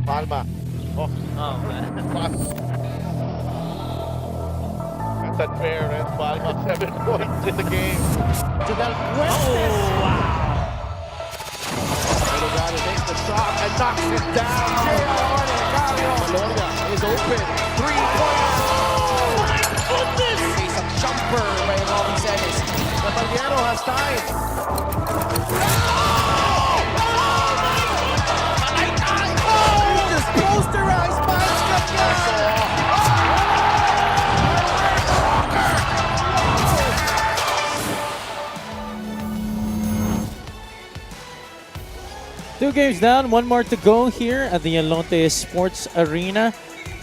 Palma. Oh, Oh, that's unfair. And Palma, 7 points in the game. Janelle Fuentes. oh, wow. Delgado takes the shot and knocks it down. J.R. Malonia is open. 3-pointer. Oh, my goodness! Isang jumper by Robin Celis. Caballero has time. Just posterized by Two games down, one more to go here at the Alonte Sports Arena.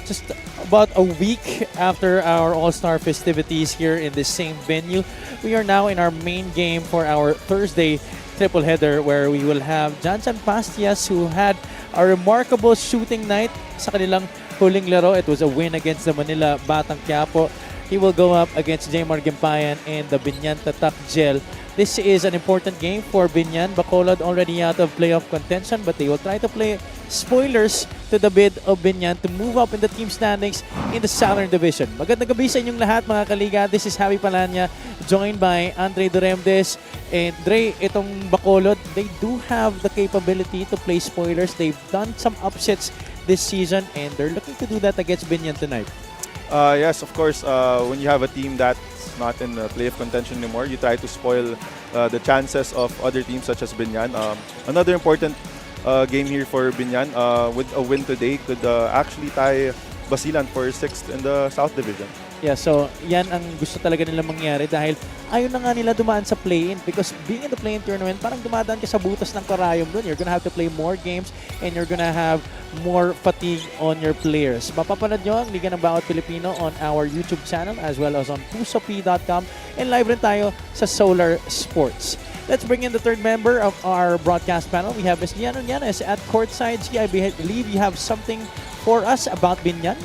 Just about a week after our All-Star festivities here in the same venue. We are now in our main game for our Thursday triple header where we will have Janjan Pastias who had a remarkable shooting night sa kanilang huling laro. It was a win against the Manila Batang Quiapo. He will go up against Jmar Gimpayan and the Biñan Tatak Gel. This is an important game for Biñan. Bacolod already out of playoff contention, but they will try to play spoilers to the bid of Biñan to move up in the team standings in the Southern Division. Magandang gabi sa inyong lahat mga kaliga. This is Javi Palanya, joined by Andre Duremdes. And Dre, itong Bacolod, they do have the capability to play spoilers. They've done some upsets this season and they're looking to do that against Biñan tonight. Yes, of course, when you have a team that's not in the playoff contention anymore, you try to spoil the chances of other teams such as Biñan. Another important game here for Biñan with a win today could actually tie Basilan for 6th in the South Division. Yeah, so yan ang gusto talaga nila mangyari dahil ayaw na nga nila dumaan sa play-in because being in the play-in tournament, parang dumadaan ka sa butas ng karayom dun. You're gonna have to play more games and you're gonna have more fatigue on your players. Mapapanood nyo ang Liga ng Bawat Pilipino on our YouTube channel as well as on pusop.com and live rin tayo sa Solar Sports. Let's bring in the third member of our broadcast panel. We have Ms. Gianna Llanes at courtside. I believe you have something for us about Biñan.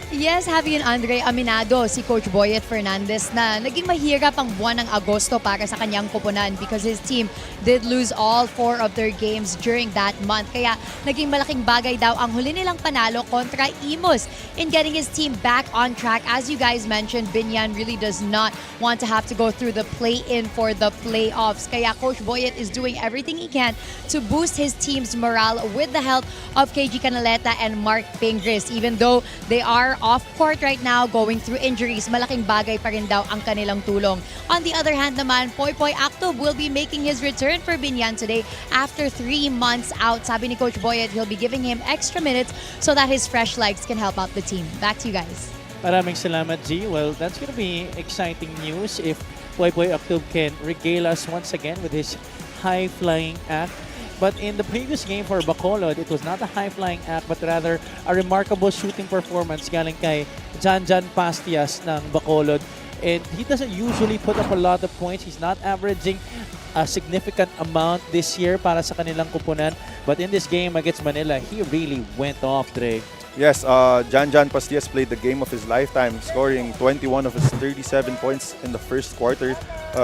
Yes, Javi and Andre, aminado si Coach Boyet Fernandez na naging mahirap ang buwan ng Agosto para sa kanyang koponan because his team did lose all 4 of their games during that month. Kaya naging malaking bagay daw ang huli nilang panalo kontra Imus in getting his team back on track. As you guys mentioned, Biñan really does not want to have to go through the play-in for the playoffs. Kaya Coach Boyet is doing everything he can to boost his team's morale with the help of KG Canaleta and Mark Pingris. Even though they are off court right now, going through injuries, malaking bagay pa rin daw ang kanilang tulong. On the other hand naman, Poy Actob will be making his return for Biñan today after 3 months out. Sabi ni Coach Boyet, he'll be giving him extra minutes so that his fresh legs can help out the team. Back to you guys. Maraming salamat, G. Well, that's gonna be exciting news if Poy Actob can regale us once again with his high-flying act. But in the previous game for Bacolod, it was not a high-flying act but rather a remarkable shooting performance galing kay Janjan Pastias ng Bacolod. And he doesn't usually put up a lot of points. He's not averaging a significant amount this year para sa kanilang kupunan. But in this game against Manila, he really went off, Dre. Yes, Janjan Pastias played the game of his lifetime, scoring 21 of his 37 points in the first quarter,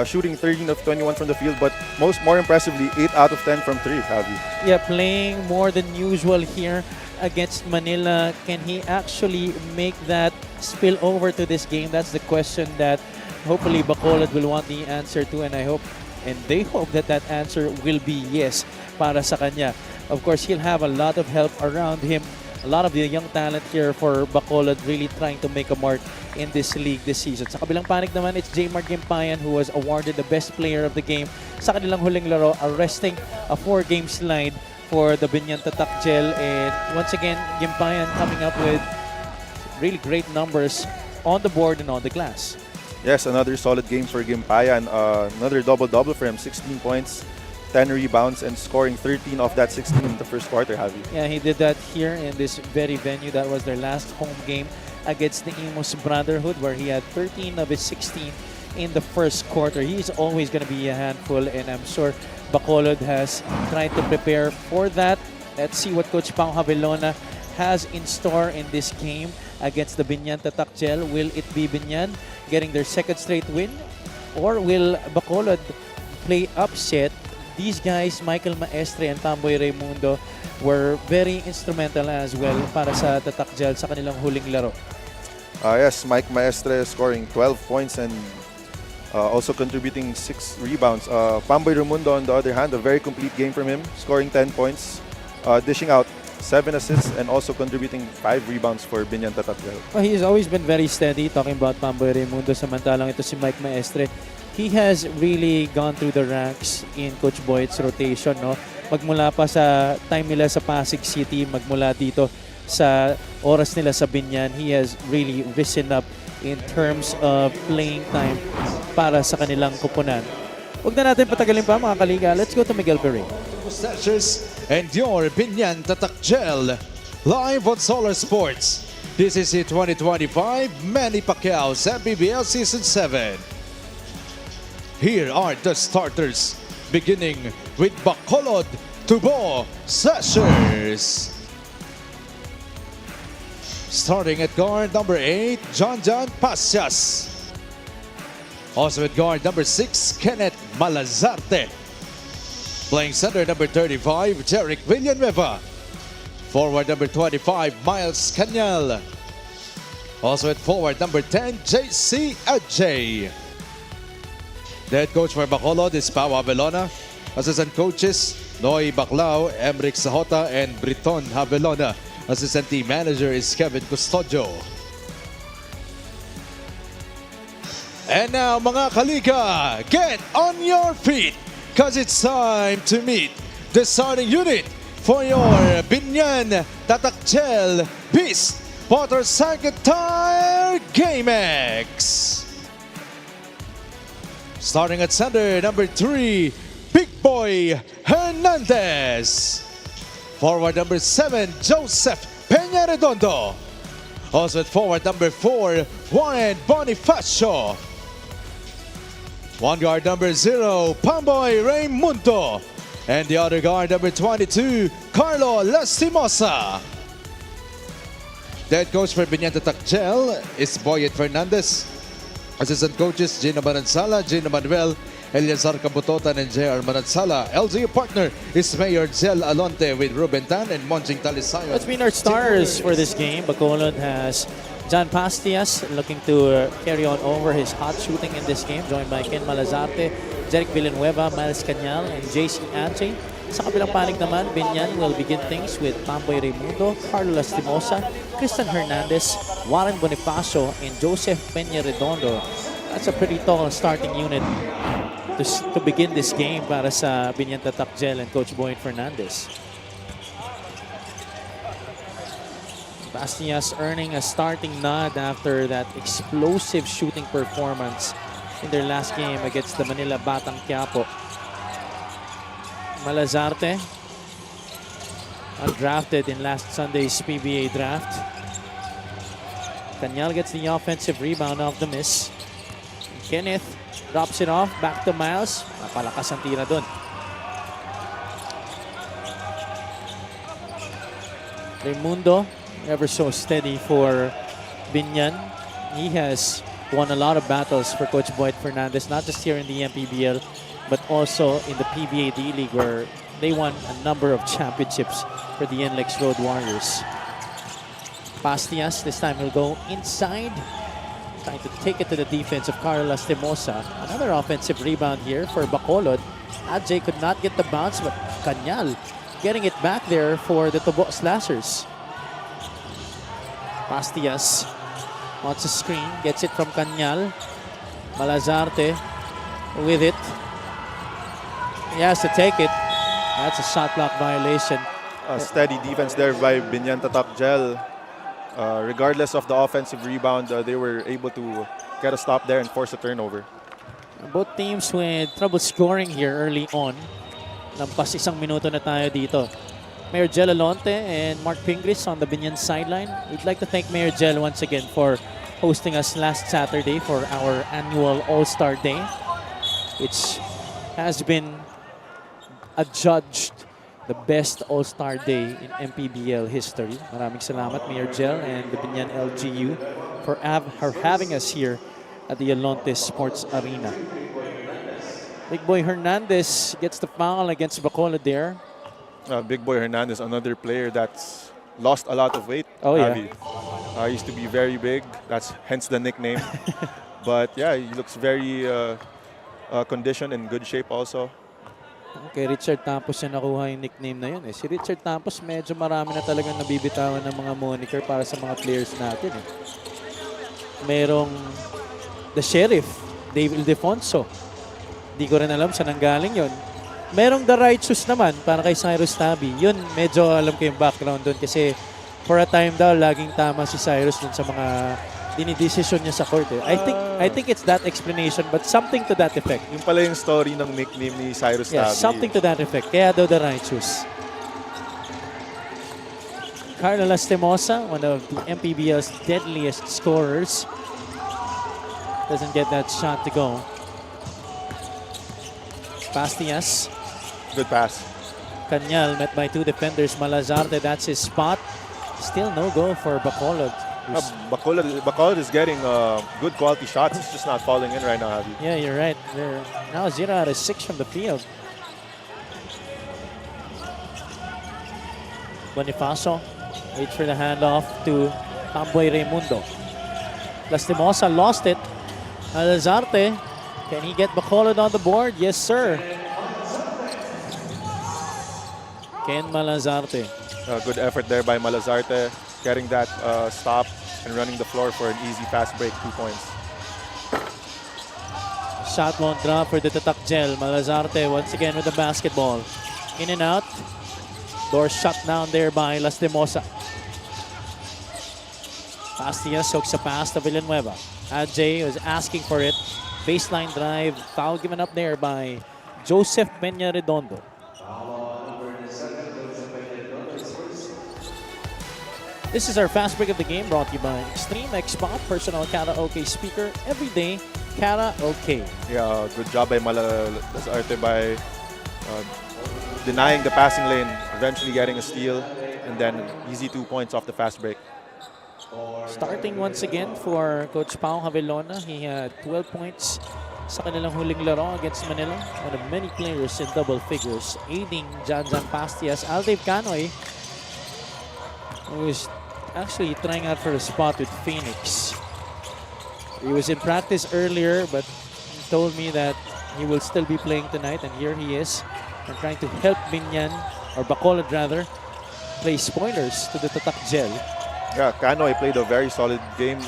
shooting 13 of 21 from the field, but more impressively, 8 out of 10 from 3, Javi. Yeah, playing more than usual here against Manila. Can he actually make that spill over to this game? That's the question that hopefully Bacolod will want the answer to, and they hope that that answer will be yes para sa kanya. Of course, he'll have a lot of help around him. A lot of the young talent here for Bacolod really trying to make a mark in this league this season. Sa kabilang panig naman, it's Jmar Gimpayan who was awarded the best player of the game sa kanilang huling laro, arresting a 4-game slide for the Biñan Tatak Gel. And once again, Gimpayan coming up with really great numbers on the board and on the glass. Yes, another solid game for Gimpayan. Another double-double for him, 16 points, 10 rebounds, and scoring 13 of that 16 in the first quarter, Javi. Yeah, he did that here in this very venue. That was their last home game against the Imus Brotherhood, where he had 13 of his 16 in the first quarter. He's always going to be a handful, and I'm sure Bacolod has tried to prepare for that. Let's see what Coach Pao Javelona has in store in this game against the Biñan Tatak Gel. Will it be Biñan getting their second straight win, or will Bacolod play upset these guys, Michael Maestre and Pamboy Raimundo, were very instrumental as well para sa Tatak Gel sa kanilang huling laro. Yes, Mike Maestre scoring 12 points and also contributing 6 rebounds. Pamboy Raimundo, on the other hand, a very complete game from him, scoring 10 points, dishing out 7 assists and also contributing 5 rebounds for Biñan Tatak Gel. Well, he's always been very steady, talking about Pamboy Raimundo, samantalang ito si Mike Maestre. He has really gone through the ranks in Coach Boyd's rotation, no? Magmula pa sa time nila sa Pasig City, magmula dito sa oras nila sa Biñan, he has really risen up in terms of playing time para sa kanilang kupunan. Huwag na natin patagalin pa mga kaliga. Let's go to Miguel Berry. Stashes and your Biñan Tatak Gel live on Solar Sports. This is the 2025 Manny Pacquiao's MPBL Season 7. Here are the starters, beginning with Bacolod Tubo Sashers. Starting at guard number 8, John Pasias. Also at guard number 6, Kenneth Malazarte. Playing center number 35, Jeric Villanueva. Forward number 25, Miles Canyal. Also at forward number 10, JC Ajay. The head coach for Bacolod is Pau Abelona. Assistant coaches, Noy Baclao, Emric Sahota, and Briton Abelona. Assistant team manager is Kevin Custodio. And now, mga kaliga, get on your feet, because it's time to meet the starting unit for your Biñan Tatak Gel Beast Motorcycle Tire GameX. Starting at center, number 3, Big Boy Hernandez. Forward number 7, Joseph Peña Redondo. Also at forward number 4, Warren Bonifacio. One guard number 0, Pamboy Raimundo. And the other guard number 22, Carlo Lastimosa. The head coach for Biñan Tatak Gel is Boyet Fernandez. Assistant coaches, Gina Manansala, Gina Manuel, Eliazar Cabutotan, and J.R. Manansala. LGU partner is Mayor Gel Alonte with Ruben Tan and Monjing Talisayo. Let's meet our stars for this game. Bacolod has John Pastias looking to carry on over his hot shooting in this game, joined by Ken Malazarte, Jeric Villanueva, Miles Canyal, and JC Ajay. Sa kabilang panig naman, Biñan will begin things with Pamboy Raimundo, Carlo Lastimosa, Christian Hernandez, Warren Bonifacio, and Joseph Peña Redondo. That's a pretty tall starting unit to begin this game para sa Biñan Tatak Gel and Coach Boyd Fernandez. Bastias earning a starting nod after that explosive shooting performance in their last game against the Manila Batang Quiapo. Malazarte, undrafted in last Sunday's PBA draft. Canyal gets the offensive rebound off the miss. Kenneth drops it off, back to Miles. Napalakas ang tira dun. Raimundo, ever so steady for Biñan. He has won a lot of battles for Coach Boyd Fernandez, not just here in the MPBL, but also in the PBA D-League, where they won a number of championships for the NLEX Road Warriors. Pastias, this time he'll go inside, trying to take it to the defense of Carlo Lastimosa. Another offensive rebound here for Bacolod. Ajay could not get the bounce, but Canyal getting it back there for the Tubo Slashers. Pastias wants a screen, gets it from Canyal. Malazarte with it. He has to take it. That's a shot block violation. Steady defense there by Biñan Tatak Gel. Regardless of the offensive rebound, they were able to get a stop there and force a turnover. Both teams with trouble scoring here early on. Lampas isang minuto na tayo dito. Mayor Gel Alonte and Mark Pingris on the Biñan sideline. We'd like to thank Mayor Gel once again for hosting us last Saturday for our annual All-Star Day, which has been adjudged the best All-Star Day in MPBL history. Maraming salamat, Mayor Gel and the Biñan LGU for having us here at the Alonte Sports Arena. Big boy Hernandez gets the foul against Bacolod there. Big Boy Hernandez, another player that's lost a lot of weight. Oh, yeah. Used to be very big. That's hence the nickname. But yeah, he looks very conditioned and good shape also. Okay, Richard Tampos yung nakuha yung nickname na yun. Si Richard Tampos medyo marami na talagang nabibitawan ng mga moniker para sa mga players natin. Merong The Sheriff, Dave Ildefonso. Di ko rin alam saan nanggaling yun. Merong The Righteous naman para kay Cyrus Tabi. Yun, medyo alam ko yung background doon kasi for a time daw, laging tama si Cyrus dun sa mga dinidesisyon niya sa court. I think it's that explanation but something to that effect. Yung pala yung story ng nickname ni Cyrus Yeah, Tabi. something to that effect. Kaya daw The Righteous. Carlo Lastimosa, one of the MPBL's deadliest scorers. Doesn't get that shot to go. Pastias. Good pass. Kanyal met by two defenders. Malazarte, that's his spot. Still no goal for Bacolod. Bacolod is getting good quality shots. It's just not falling in right now, Javi. Yeah, you're right. They're now 0 out of 6 from the field. Bonifacio waits for the handoff to Tamboy Raimundo. Lastimosa lost it. Malazarte, can he get Bacolod on the board? Yes, sir. Ken Malazarte. Good effort there by Malazarte, getting that stop and running the floor for an easy fast break, 2 points. Shot won't drop for the Tatak Gel. Malazarte once again with the basketball. In and out. Door shut down there by Lastimosa. Pastias hooks a pass to Villanueva. Ajay was asking for it. Baseline drive. Foul given up there by Joseph Peña Redondo. This is our fast break of the game brought to you by Extreme Xbox Personal Karaoke Speaker. Everyday Karaoke. Yeah, good job by Malazarte by denying the passing lane, eventually getting a steal, and then easy 2 points off the fast break. Starting once again for Coach Pao Javellona. He had 12 points sa kanilang huling laro against Manila. One of many players in double figures. Aiding Janjan Pastias. Aldave Canoy, who is actually trying out for a spot with Phoenix. He was in practice earlier, but he told me that he will still be playing tonight, and here he is. And trying to help Biñan, or Bacolod rather, play spoilers to the Tatak Gel. Yeah, Canoy played a very solid game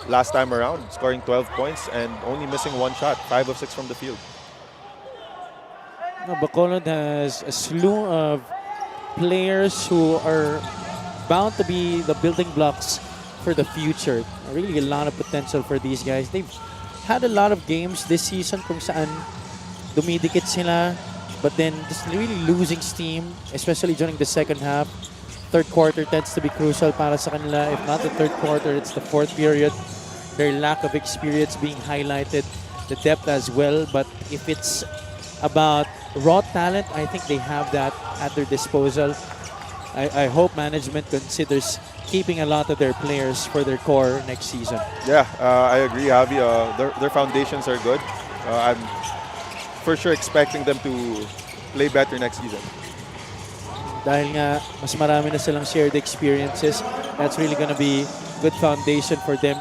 last time around, scoring 12 points and only missing 1 shot, 5 of 6 from the field. Now, Bacolod has a slew of players who are bound to be the building blocks for the future. Really a lot of potential for these guys. They've had a lot of games this season kung saan dumidikit sila, but then just really losing steam, especially during the second half. Third quarter tends to be crucial para sa kanila. If not the third quarter, it's the fourth period. Their lack of experience being highlighted, the depth as well. But if it's about raw talent, I think they have that at their disposal. I hope management considers keeping a lot of their players for their core next season. Yeah, I agree, Javi. Their foundations are good. I'm for sure expecting them to play better next season. Dahil nga, mas marami na silang shared experiences, that's really gonna be good foundation for them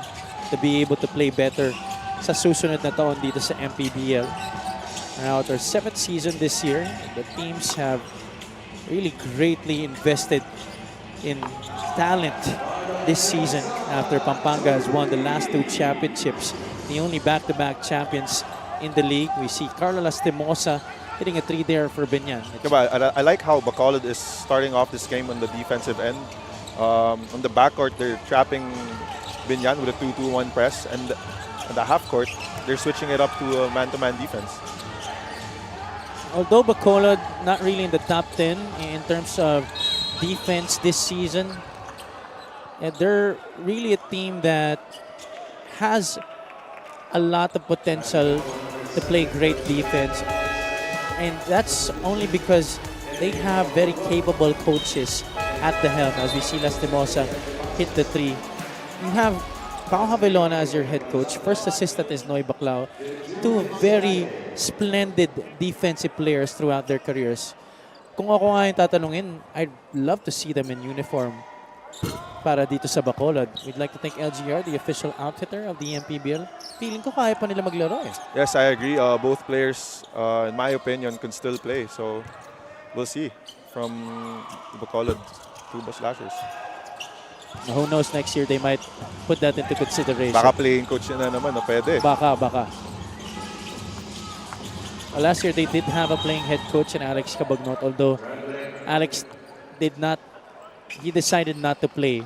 to be able to play better sa susunod na taon dito sa MPBL. Now, our 7th season this year, the teams have really greatly invested in talent this season after Pampanga has won the last 2 championships, the only back-to-back champions in the league. We see Carlo Lastimosa hitting a 3 there for Biñan. I like how Bacolod is starting off this game on the defensive end. On the backcourt, they're trapping Biñan with a 2-2-1 press, and on the half court, they're switching it up to a man-to-man defense. Although Bacolod not really in the top 10 in terms of defense this season, they're really a team that has a lot of potential to play great defense. And that's only because they have very capable coaches at the helm. As we see Lastimosa hit the 3. You have Pao Javellona as your head coach. First assistant is Noy Baclao. 2 very splendid defensive players throughout their careers. Kung ako nga yung tatanungin, I'd love to see them in uniform para dito sa Bacolod. We'd like to thank LGR, the official outfitter of the MPBL. Feeling ko kaya pa nila maglaro eh. Yes, I agree. Both players, in my opinion, can still play. So we'll see from Bacolod Tuba Slashers. Who knows, next year they might put that into consideration. Baka playing coach na naman, no? Pwede. Baka. Well, last year they did have a playing head coach in Alex Cabagnot, although Alex he decided not to play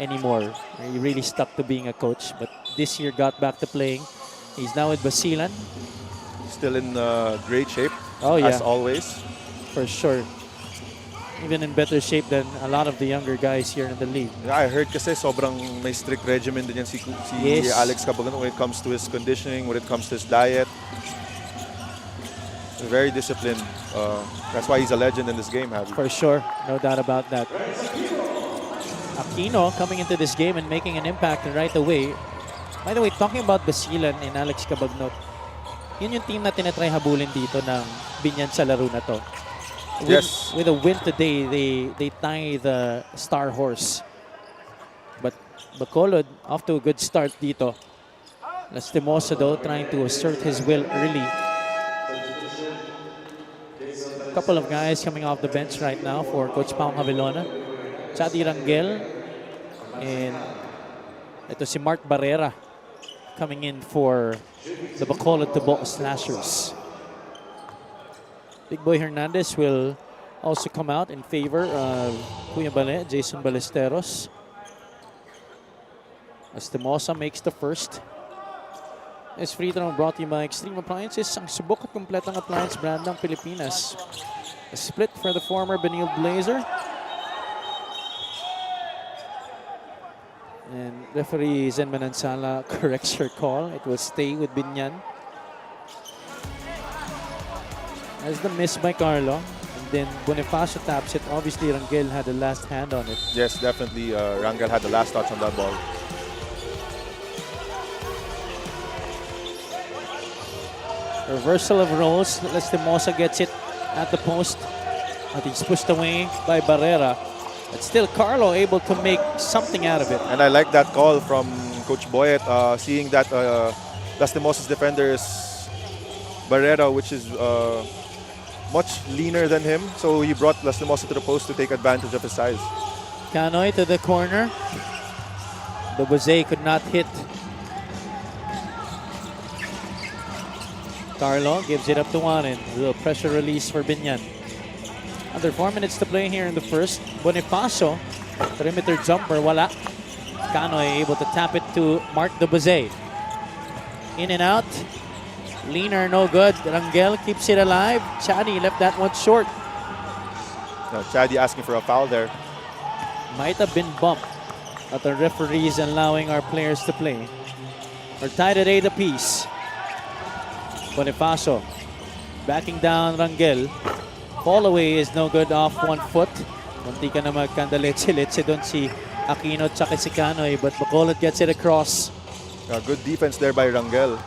anymore. He really stuck to being a coach, but this year got back to playing. He's now with Basilan. Still in great shape, Oh yeah, as always. for sure. Even in better shape than a lot of the younger guys here in the league. Yeah, I heard kasi sobrang may strict regimen din yan si Yes. Alex Cabagnot when it comes to his conditioning, when it comes to his diet. Very disciplined. That's why he's a legend in this game, Javi. For sure, no doubt about that. Aquino coming into this game and making an impact right away. By the way, talking about Basilan and Alex Cabagnot, yun yung team na tinatry habulin dito ng Biñan sa laro na to. Yes. With a win today, they tie the star horse. But Bacolod off to a good start dito. Lastimosa though trying to assert his will early. Couple of guys coming off the bench right now for Coach Pao Javelona. Chadi Rangel and ito si Mark Barrera coming in for the Bacolod Tubo Slashers. Big Boy Hernandez will also come out in favor of Kuya Bale, Jason Ballesteros. Lastimosa makes the first. This free throw brought to you by Extreme Appliances, ang subok at kumpletong appliance brand ng Pilipinas. A split for the former Benil Blazer. And referee Zen Manansala corrects her call. It will stay with Biñan. As the miss by Carlo. And then Bonifacio taps it. Obviously, Rangel had the last hand on it. Yes, definitely. Rangel had the last touch on that ball. Reversal of roles. Lastimosa gets it at the post. But he's pushed away by Barrera. But still, Carlo able to make something out of it. And I like that call from Coach Boyet, seeing that Lastimosa's defender is Barrera, which is much leaner than him. So he brought Lastimosa to the post to take advantage of his size. Canoy to the corner. The Buzay could not hit. Carlo gives it up to Juanin. A little pressure release for Biñan. Under 4 minutes to play here in the first. Bonifacio, perimeter jumper, wala. Canoy able to tap it to Mark the Buzay. In and out. Leaner, no good. Rangel keeps it alive. Chadi left that one short. Now, Chadi asking for a foul there. Might have been bumped, but the referees allowing our players to play. We're tied at 8 apiece. Bonifacio backing down Rangel. Fall away is no good off 1 foot. Munti ka na magkandaletse-letse doon si Aquino at saka si Canoy, but Bacolod gets it across. Good defense there by Rangel,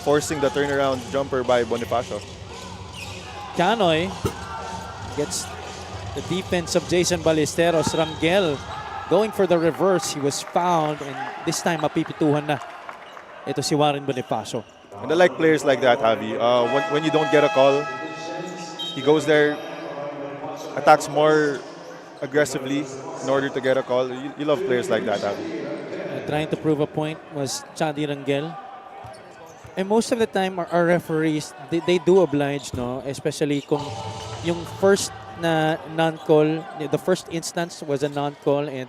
forcing the turnaround jumper by Bonifacio. Canoy gets the defense of Jason Ballesteros. Rangel going for the reverse. He was fouled and this time mapipituhan na. Ito si Warren Bonifacio. And I like players like that, Javi. When you don't get a call, he goes there, attacks more aggressively in order to get a call. You love players like that, Javi. Trying to prove a point was Chadi Rangel. And most of the time, our referees, they do oblige, no? Especially kung yung first na non-call, the first instance was a non-call and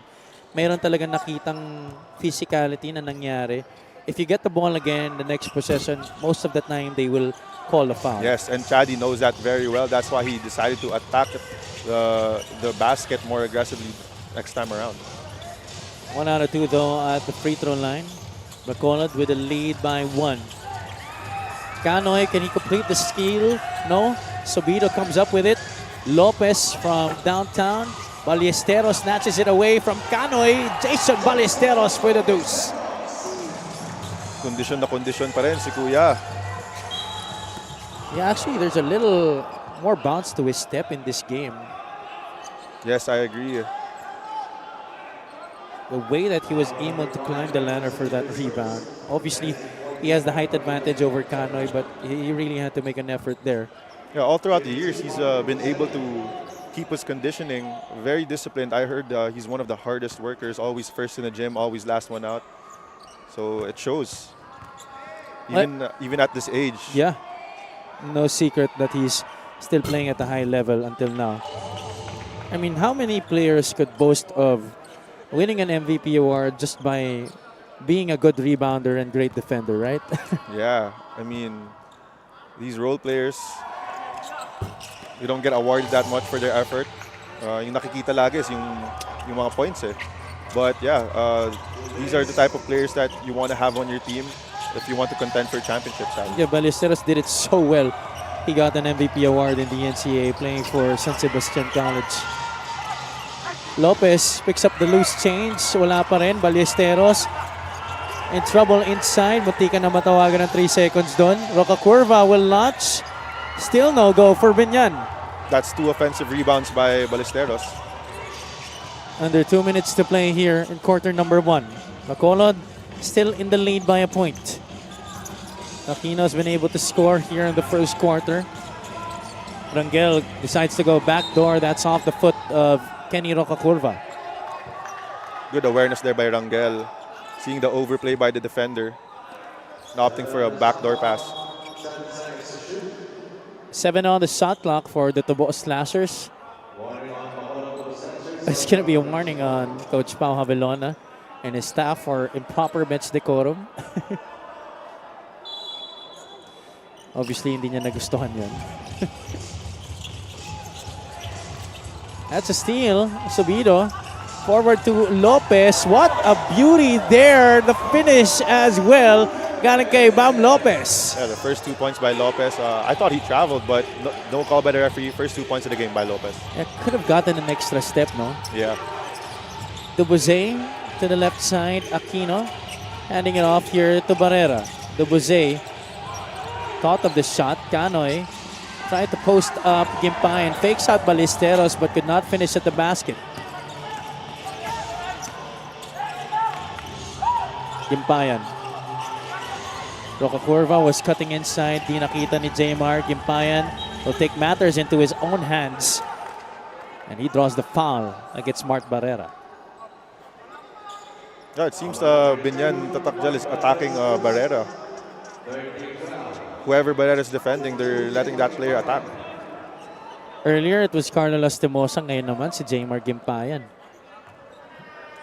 mayroon talaga nakitang physicality na nangyari. If you get the ball again, the next possession, most of the time they will call a foul. Yes, and Chadi knows that very well. That's why he decided to attack the basket more aggressively next time around. 1 out of 2 though at the free throw line. Bacolod with a lead by 1. Canoy, can he complete the steal? No. Sobido comes up with it. Lopez from downtown. Ballesteros snatches it away from Canoy. Jason Ballesteros for the deuce. Kondisyon na kondisyon pa rin si Kuya. Yeah, actually, there's a little more bounce to his step in this game. Yes, I agree. The way that he was able to climb the ladder for that rebound. Obviously, he has the height advantage over Kanoy, but he really had to make an effort there. Yeah, all throughout the years, he's been able to keep his conditioning very disciplined. I heard he's one of the hardest workers, always first in the gym, always last one out. So it shows, even at this age. Yeah, no secret that he's still playing at a high level until now. I mean, how many players could boast of winning an MVP award just by being a good rebounder and great defender, right? Yeah, I mean, these role players, they don't get awarded that much for their effort. Yung nakikita lagi is yung mga points eh. But yeah, these are the type of players that you want to have on your team if you want to contend for championships. Yeah, Ballesteros did it so well. He got an MVP award in the NCAA playing for San Sebastian College. Lopez picks up the loose change. Wala pa rin. Ballesteros in trouble inside. Muntikan na matawagan ng 3 seconds doon. Roca Curva will launch. Still no go for Biñan. That's 2 offensive rebounds by Ballesteros. Under 2 minutes to play here in quarter number 1. Bacolod still in the lead by a point. Aquino's been able to score here in the first quarter. Rangel decides to go backdoor. That's off the foot of Kenny Roca Curva. Good awareness there by Rangel. Seeing the overplay by the defender. And opting for a backdoor pass. 7 on the shot clock for the Tubo Slashers. It's going to be a warning on Coach Pau Havilona and his staff for improper bench decorum. Obviously, hindi niya nagustuhan yun. That's a steal. Subido. Forward to Lopez. What a beauty there. The finish as well. Galing kay Bam Lopez. Yeah, the first 2 points by Lopez. I thought he traveled, but no call by the referee. First 2 points of the game by Lopez. Yeah, could have gotten an extra step, no? Yeah. Dubuze to the left side. Aquino handing it off here to Barrera. Dubuze thought of the shot. Kanoy tried to post up Gimpayan. Fakes out Ballesteros but could not finish at the basket. Gimpayan. Roca Curva was cutting inside. Di nakita ni Jaymar. Gimpayan will take matters into his own hands. And he draws the foul against Mark Barrera. Yeah, it seems Biñan Tatakjal is attacking Barrera. Whoever Barrera is defending, they're letting that player attack. Earlier, it was Carlo Lastimosa. Ngayon naman, si Jaymar Gimpayan.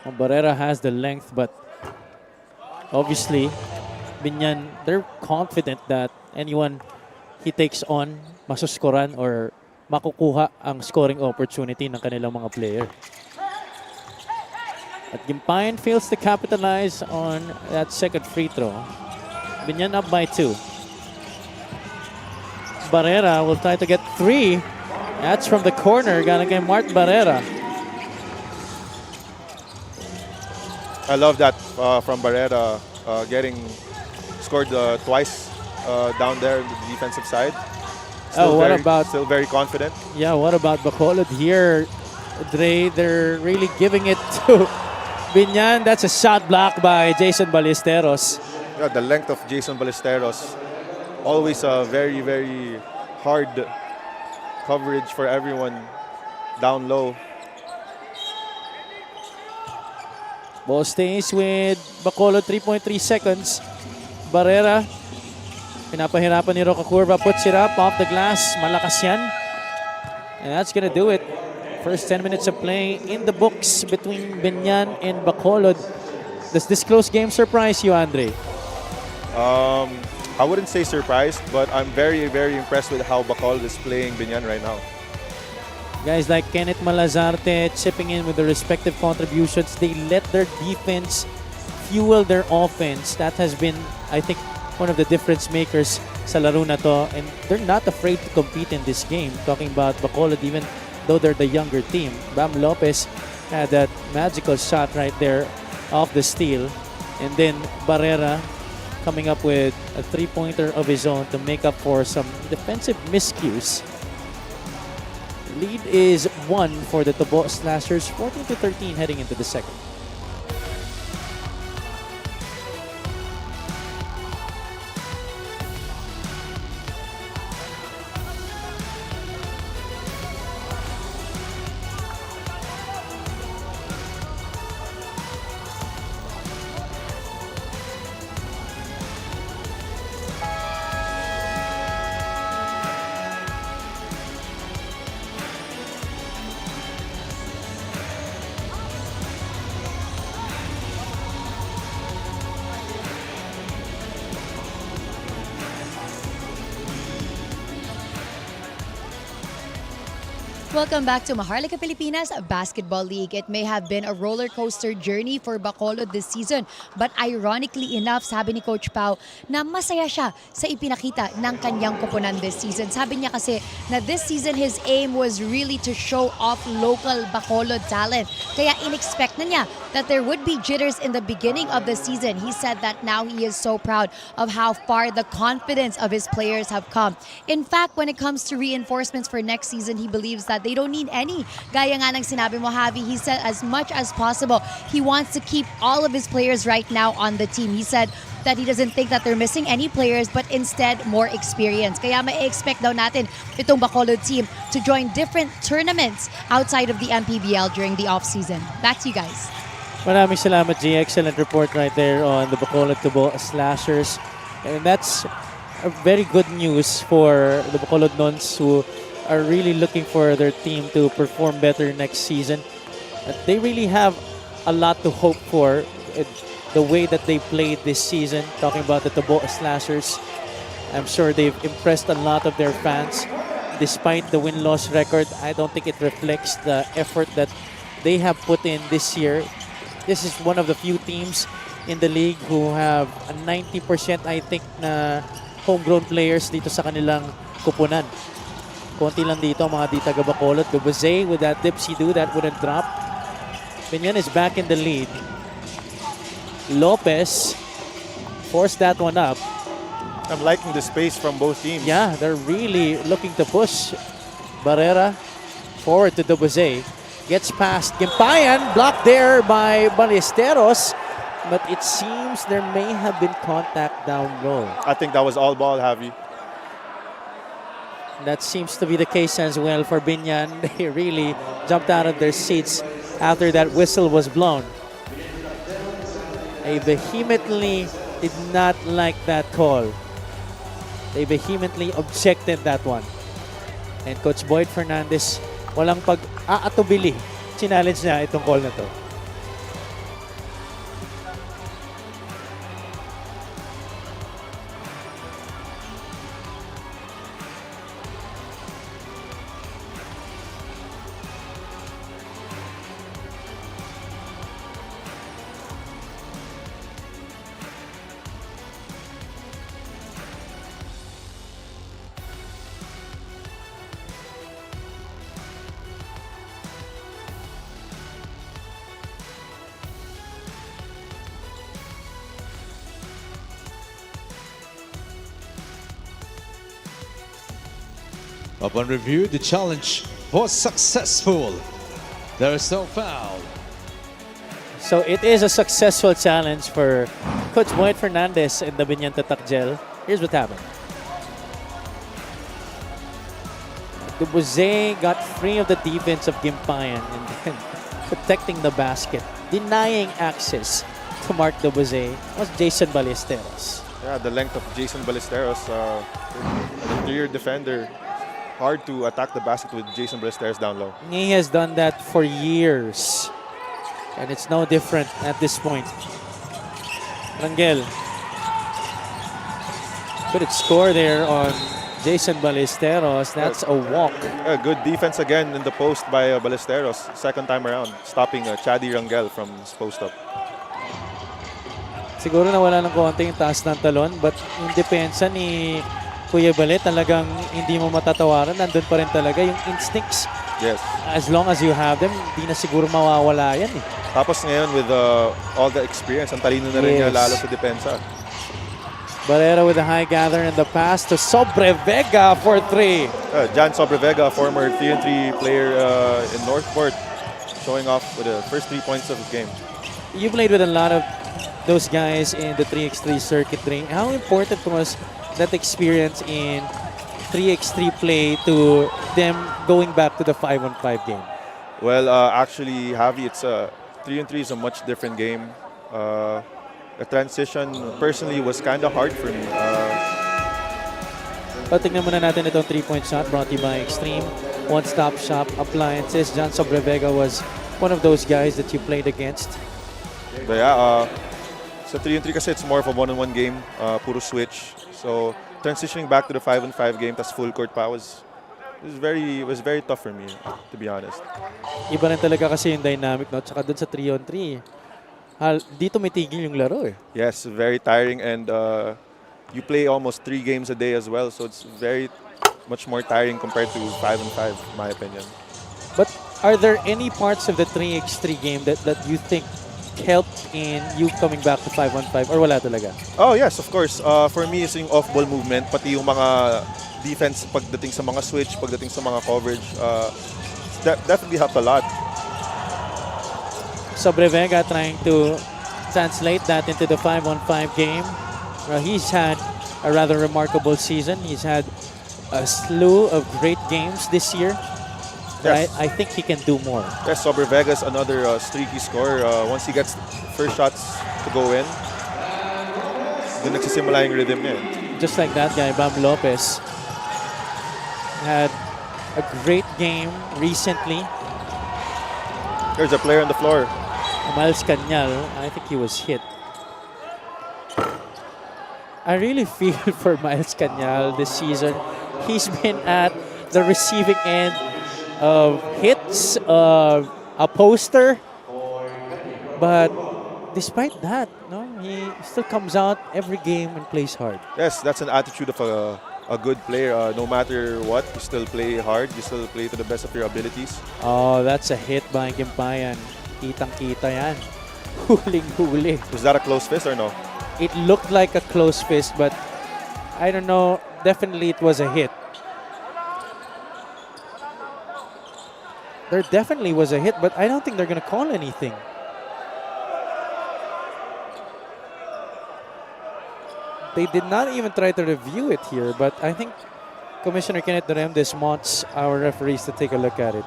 Barrera has the length, but obviously, Biñan, they're confident that anyone he takes on, masuskoran or makukuha ang scoring opportunity ng kanilang mga player. But Gimpayan fails to capitalize on that second free throw. Biñan up by 2. Barrera will try to get 3. That's from the corner. Galing kay Mark Barrera. I love that from Barrera getting scored twice down there on the defensive side. Still very confident. Yeah, what about Bacolod here? They're really giving it to Biñan. That's a shot blocked by Jason Ballesteros. Yeah, the length of Jason Ballesteros. Always a very, very hard coverage for everyone down low. Ball stays with Bacolod, 3.3 seconds. Barrera, pinapahirapan ni Roca Curva, puts it up off the glass. Malakas yan. And that's gonna do it. First 10 minutes of play in the books between Biñan and Bacolod. Does this close game surprise you, Andre? I wouldn't say surprised, but I'm very, very impressed with how Bacolod is playing Biñan right now. Guys like Kenneth Malazarte chipping in with their respective contributions. They let their defense fuel their offense. That has been, I think, one of the difference makers sa laro na to. And they're not afraid to compete in this game. Talking about Bacolod, even though they're the younger team. Bam Lopez had that magical shot right there off the steal. And then Barrera coming up with a three-pointer of his own to make up for some defensive miscues. Lead is 1 for the Tabo Slashers, 14-13 heading into the second. Welcome back to Maharlika Pilipinas Basketball League. It may have been a roller coaster journey for Bacolod this season, but ironically enough, sabi ni Coach Pau na masaya siya sa ipinakita ng kanyang koponan this season. Sabi niya kasi na this season his aim was really to show off local Bacolod talent. Kaya in-expect na niya that there would be jitters in the beginning of the season. He said that now he is so proud of how far the confidence of his players have come. In fact, when it comes to reinforcements for next season, he believes that they don't need any. Gaya nga ng sinabi mo, Javi, he said as much as possible, he wants to keep all of his players right now on the team. He said that he doesn't think that they're missing any players, but instead more experience. Kaya may expect daw natin itong Bacolod team to join different tournaments outside of the MPBL during the off-season. Back to you guys. Maraming salamat, G. Excellent report right there on the Bacolod Tabo Slashers. And that's a very good news for the Bacolod Nons who are really looking for their team to perform better next season. They really have a lot to hope for. The way that they played this season, talking about the Tabo Slashers, I'm sure they've impressed a lot of their fans. Despite the win-loss record, I don't think it reflects the effort that they have put in this year. This is one of the few teams in the league who have a 90% I think na homegrown players dito sa kanilang kupunan. Konti lang dito mga di taga Bacolod. Dubuze with that dipsy-do that wouldn't drop. Biñan is back in the lead. Lopez forced that one up. I'm liking the space from both teams. Yeah, they're really looking to push. Barrera forward to Dubuze. Gets past Gimpayan, blocked there by Ballesteros. But it seems there may have been contact down low. I think that was all ball, Javi. That seems to be the case as well for Biñan. They really jumped out of their seats after that whistle was blown. They vehemently did not like that call. They vehemently objected that one. And Coach Boyd Fernandez, walang pag-aatubili. Challenge niya itong call na to. Upon review, the challenge was successful. There is no foul. So it is a successful challenge for Coach Boyd Fernandez and the Biñan Tatakjel. Here's what happened. Dubuze got free of the defense of Gimpayan and then protecting the basket, denying access to Mark Dubuze was Jason Ballesteros. Yeah, the length of Jason Ballesteros, an interior defender. Hard to attack the basket with Jason Ballesteros down low. He has done that for years. And it's no different at this point. Rangel couldn't score there on Jason Ballesteros. That's a walk. Good defense again in the post by Ballesteros. Second time around, stopping Chadi Rangel from his post-up. Siguro nawala ng konting taas ng talon, but yung depensa ni Kuya Balet talagang hindi mo matatawaran. Nandun pa rin talaga yung instincts. Yes. As long as you have them, hindi na siguro mawawala yan eh. Tapos ngayon with all the experience, ang talino na rin niya lalo sa depensa. Barrera with a high gather in the pass to Sobrevega for 3. Jan Sobrevega, former 3-3 player in Northport, showing off with the first 3 points of his game. You played with a lot of those guys in the 3x3 circuit ring. How important was that experience in 3x3 play to them going back to the 5-on-5 game? Well, actually, Javi, it's 3-3 is a much different game. The transition personally was kind of hard for me. Tingnan muna natin itong 3-point shot brought to you by Extreme One-Stop Shop Appliances. Jan Sobrevega was one of those guys that you played against. But yeah, sa 3-3 kasi it's more of a one-on-one game, puro switch. So transitioning back to the 5-on-5 game, tas full court pa was very tough for me, to be honest. Iba rin talaga kasi yung dynamic, no? Tsaka dun sa 3-on-3. Dito may tigil yung laro eh. Yes, very tiring, and you play almost 3 games a day as well, so it's very much more tiring compared to 5-on-5, in my opinion. But are there any parts of the 3x3 game that you think helped in you coming back to 5-on-5 or wala talaga? Oh yes, of course. For me, it's yung off-ball movement, pati yung mga defense pagdating sa mga switch, pagdating sa mga coverage. Definitely helped a lot. Sobrevega trying to translate that into the 5-on-5 game. He's had a rather remarkable season. He's had a slew of great games this year. Yes. I think he can do more. Yes, Sobervega's another streaky scorer. Once he gets first shots to go in, dun nagsisimula yung rhythm niya. Just like that guy, Bam Lopez, had a great game recently. There's a player on the floor. Miles Cañal, I think he was hit. I really feel for Miles Cañal this season. He's been at the receiving end of hits, of a poster. But despite that, no, he still comes out every game and plays hard. Yes, that's an attitude of a good player. No matter what, you still play hard. You still play to the best of your abilities. Oh, that's a hit by Gimpayan. Kitang-kita yan. Huling-huli. Was that a close fist or no? It looked like a close fist, but I don't know. Definitely it was a hit. There definitely was a hit, but I don't think they're going to call anything. They did not even try to review it here, but I think Commissioner Kenneth Duremdes wants our referees to take a look at it.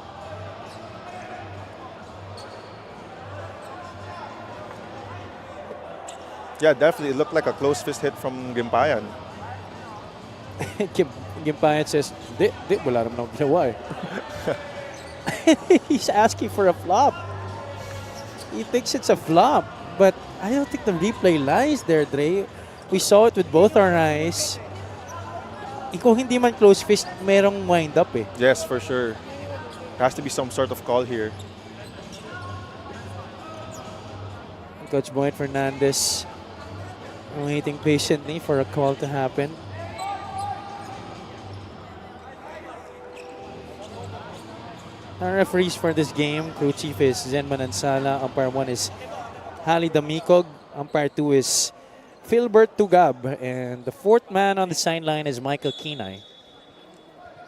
Yeah, definitely. It looked like a close fist hit from Gimpayan. Gimpayan says, wala naman akong ginawa eh. He's asking for a flop. He thinks it's a flop, but I don't think the replay lies there, Dre. We saw it with both our eyes. Kung hindi man close fist, merong wind up eh. Yes, for sure. Has to be some sort of call here. Coach Boyd Fernandez waiting patiently for a call to happen. Our referees for this game, crew chief is Zen Manansala, umpire 1 is Hali Damikog, umpire 2 is Philbert Tugab, and the 4th man on the sideline is Michael Kinay.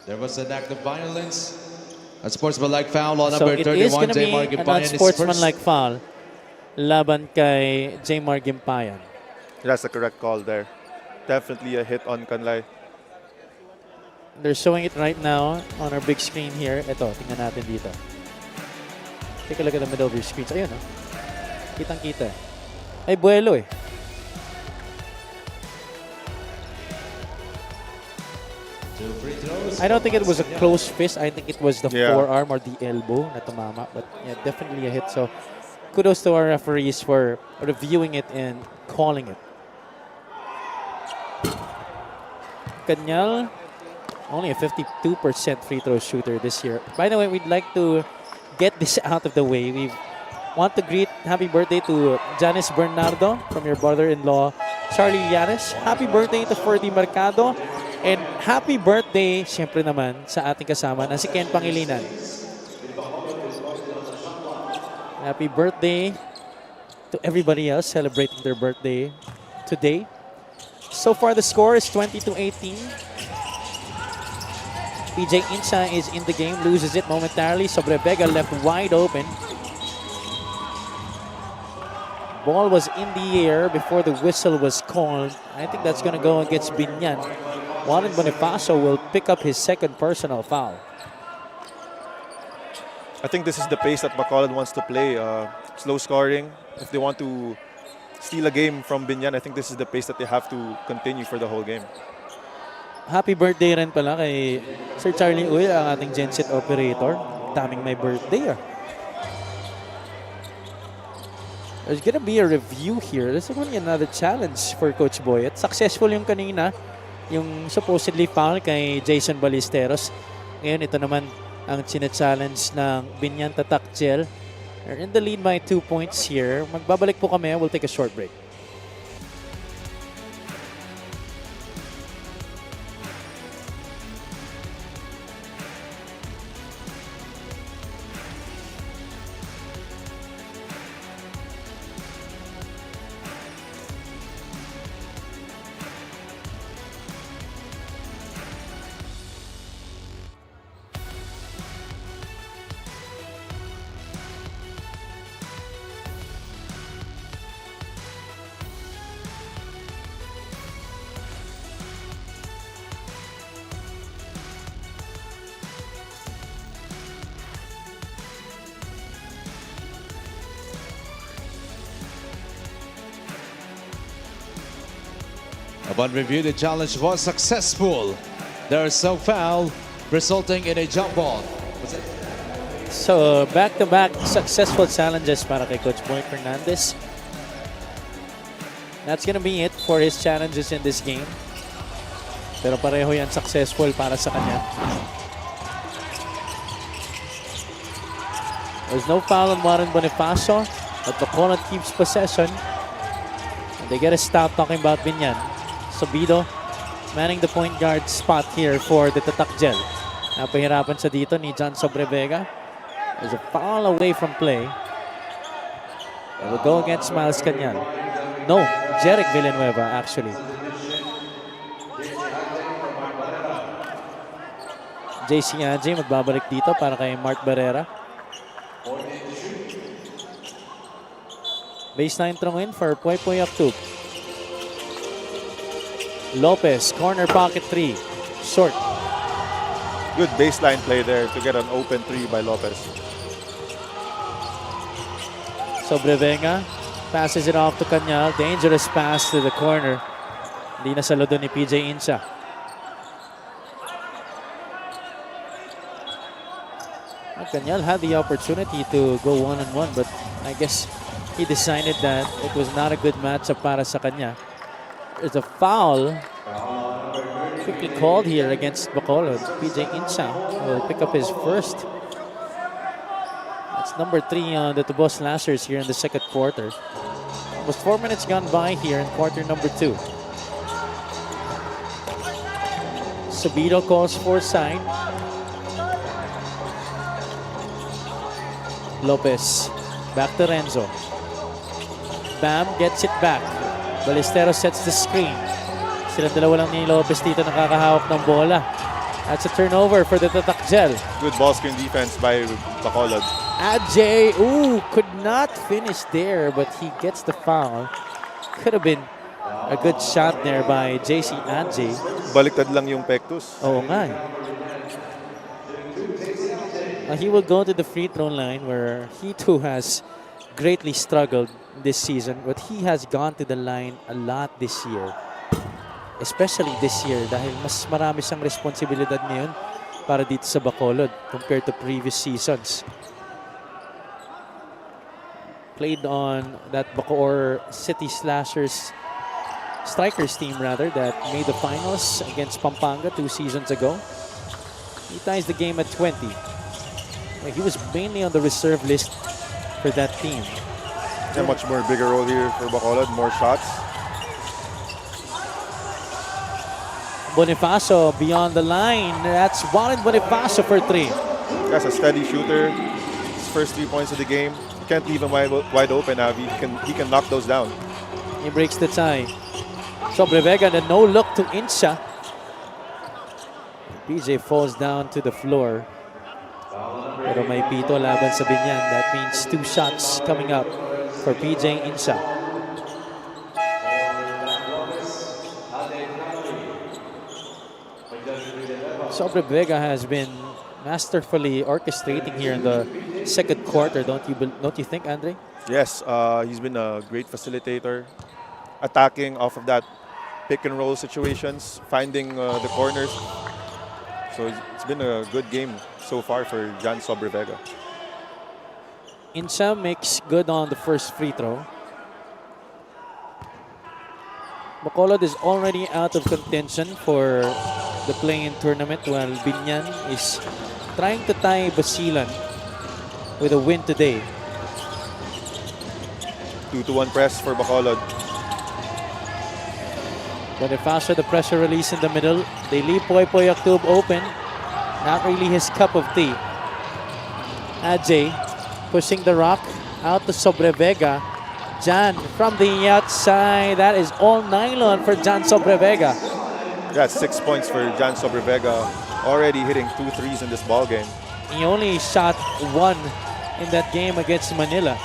There was an act of violence. A sportsmanlike foul on So number it is 31, going to be Jaymar an Gimpayan. His unsportsmanlike foul laban kay Jaymar Gimpayan. That's the correct call there. Definitely a hit on Kanlay. They're showing it right now on our big screen here. Ito, tingnan natin dito. Take a look at the middle of your screens. Ayun, oh. Kitang-kita. Ay, buwelo eh. I don't think it was a close fist. I think it was the forearm or the elbow na tumama. But yeah, definitely a hit. So kudos to our referees for reviewing it and calling it. Cañal, only a 52% free throw shooter this year. By the way, we'd like to get this out of the way. We want to greet happy birthday to Janice Bernardo from your brother-in-law, Charlie Llanes. Happy birthday to Ferdy Mercado. And happy birthday, siyempre naman, sa ating kasama na si Ken Pangilinan. Happy birthday to everybody else celebrating their birthday today. So far, the score is 20-18. PJ Insa is in the game, loses it momentarily. Sobrevega left wide open. Ball was in the air before the whistle was called. I think that's going to go against Biñan. Warren Bonifacio will pick up his second personal foul. I think this is the pace that Bacolod wants to play. Slow scoring. If they want to steal a game from Biñan, I think this is the pace that they have to continue for the whole game. Happy birthday rin pala kay Sir Charlie Uy, ang ating genset operator. Daming may birthday ah. There's gonna be a review here. This is going to be another challenge for Coach Boy. At successful yung kanina, yung supposedly foul kay Jason Ballesteros. Ngayon ito naman ang chine-challenge ng Biñan Tatak Gel. They're in the lead by 2 points here. Magbabalik po kami. We'll take a short break. Upon review, the challenge was successful. There is no foul, resulting in a jump ball. So, back-to-back successful challenges para kay Coach Boy Fernandez. That's gonna be it for his challenges in this game. Pero pareho yan successful para sa kanya. There's no foul on Warren Bonifacio, but Bacolod keeps possession. And they gotta stop talking about Biñan. Sobido manning the point guard spot here for the Tatak Gel. Napahirapan sa dito ni John Sobrevega. There's a foul away from play. It will go against Miles Cañal. No, Jeric Villanueva actually. JC Anjay magbabalik dito para kay Mark Barrera. Baseline throw in for Poy Poy Aptub. Lopez, corner pocket three. Short. Good baseline play there to get an open three by Lopez. Sobrevega passes it off to Cañal. Dangerous pass to the corner. Hindi nasalo doon ni PJ Insa. Cañal had the opportunity to go one-on-one, but I guess he decided that it was not a good matchup para sa kanya. There's a foul quickly called here against Bacolod. PJ Insa will pick up his first. That's number 3 on the Tubos Lashers here in the second quarter. Almost 4 minutes gone by here in quarter number 2. Sobido calls for side. Lopez back to Renzo. Bam gets it back. Ballesteros sets the screen. Silang dalawa lang ni Lopez dito nakakahawak ng bola. That's a turnover for the Tatak Gel. Good ball screen defense by Bacolod. Ajay, could not finish there, but he gets the foul. Could have been a good shot there by JC Ajay. Baliktad lang yung pectus. Oo nga. He will go to the free throw line where he too has greatly struggled this season, but he has gone to the line a lot this year. Especially this year dahil mas marami siyang responsibilidad ngayon para dito sa Bacolod compared to previous seasons. Played on that Bacoor City Slashers strikers team rather that made the finals against Pampanga 2 seasons ago. He ties the game at 20. He was mainly on the reserve list for that team. A much more bigger role here for Bacolod, more shots. Bonifacio beyond the line. That's Warren Bonifacio for 3. That's a steady shooter. His first 3 points of the game. You can't leave him wide open, Avi. He can knock those down. He breaks the tie. Sobrevega, the no look to Insa. PJ falls down to the floor. Pero may pito laban sa Biñan. That means 2 shots coming up for PJ Insa. Sobrevega has been masterfully orchestrating here in the second quarter, don't you think, Andre? Yes, he's been a great facilitator, attacking off of that pick and roll situations, finding the corners. So it's been a good game so far for Jan Sobrevega. Insa makes good on the first free throw. Bacolod is already out of contention for the play-in tournament while Biñan is trying to tie Basilan with a win today. 2-1 press for Bacolod. Bonifacio, the pressure release in the middle. They leave Poy Yaktub open. Not really his cup of tea. Ajay pushing the rock out to Sobrevega. Jan from the outside. That is all nylon for Jan Sobrevega. That's 6 points for Jan Sobrevega. Already hitting 2 threes in this ball game. He only shot 1 in that game against Manila.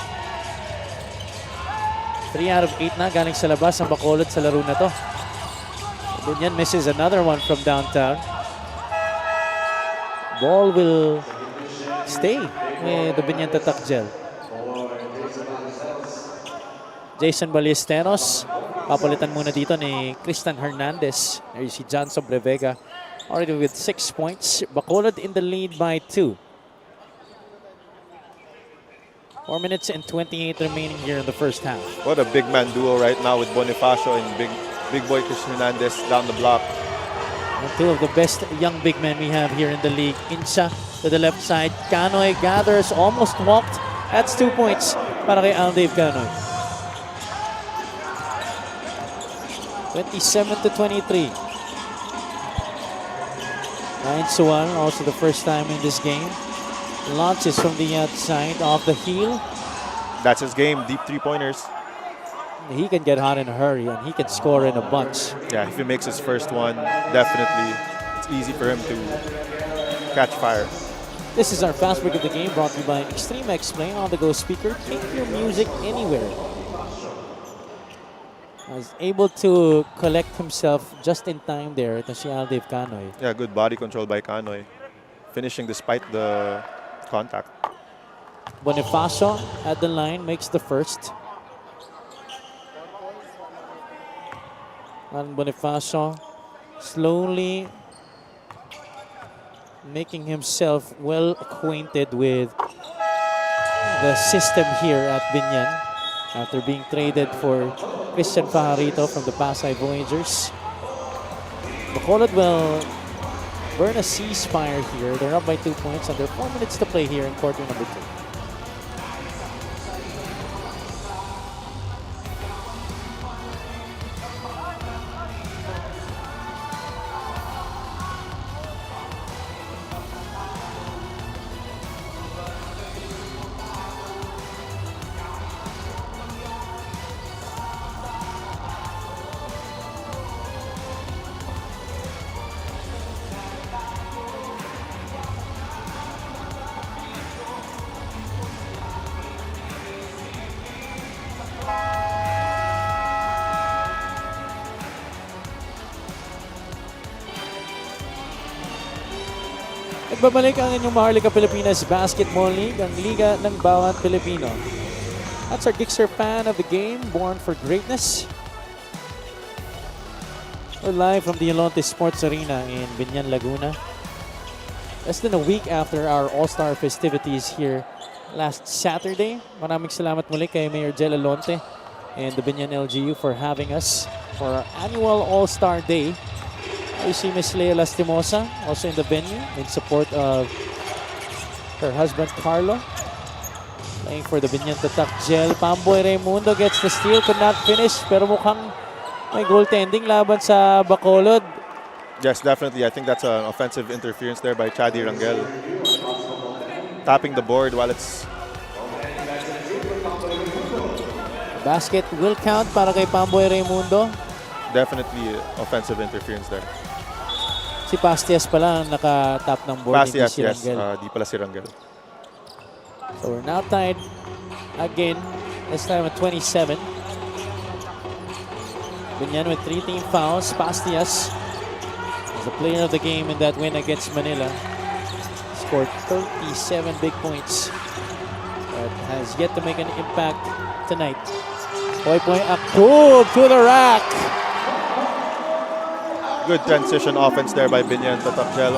3 out of 8 na galing sa labas ang Bacolod sa laro na to. Biñan misses another one from downtown. Ball will stay with the Biñan Tatak Gel. Jason Ballesteros, papalitan muna dito ni Christian Hernandez. There you see Jan Sobrevega already with 6 points. Bacolod in the lead by 2. 4 minutes and 28 remaining here in the first half. What a big man duo right now with Bonifacio and big boy Chris Hernandez down the block. And 2 of the best young big men we have here in the league. Insa to the left side. Canoy gathers, almost walked. That's 2 points para kay Aldave Canoy. 27-23. 9-1, also the first time in this game. Launches from the outside off the heel. That's his game, deep 3-pointers. He can get hot in a hurry and he can score in a bunch. Yeah, if he makes his first one, definitely it's easy for him to catch fire. This is our fast break of the game brought to you by Extreme Explain on-the-go speaker. Take your music anywhere. Was able to collect himself just in time there to si Aldave Canoy. Yeah, good body control by Canoy. Finishing despite the contact. Bonifacio at the line makes the first. And Bonifacio slowly making himself well acquainted with the system here at Biñan after being traded for Christian Fajarito from the Pasay Voyagers. Bacolod will burn a ceasefire here. They're up by 2 points under 4 minutes to play here in quarter number 2. Nagbabalik ang inyong Maharlika Pilipinas Basketball League, ang liga ng bawat Pilipino. That's our Gixxer fan of the game, born for greatness. We're live from the Yolonte Sports Arena in Biñan, Laguna. Less than a week after our All-Star festivities here last Saturday. Maraming salamat muli kay Mayor Jel Alonte and the Biñan LGU for having us for our annual All-Star Day. We see Miss Leia Lastimosa also in the venue in support of her husband Carlo. Playing for the Biñan Tatak Gel. Pamboy Raimundo gets the steal, could not finish, pero mukhang may goaltending laban sa Bacolod. Yes, definitely. I think that's an offensive interference there by Chadi Rangel. Tapping the board while it's... Basket will count para kay Pamboy Raimundo. definitely offensive interference there. Si Pastias pala ang naka-top ng board, Pass, hindi yes, si yes. Rangel. Di pala si Rangel. So we're now tied again, this time at 27. Biñan with 3 team fouls. Pastias is the player of the game in that win against Manila. Scored 37 big points, but has yet to make an impact tonight. Poy Akub to the rack. Good transition offense there by Biñan to Takjel.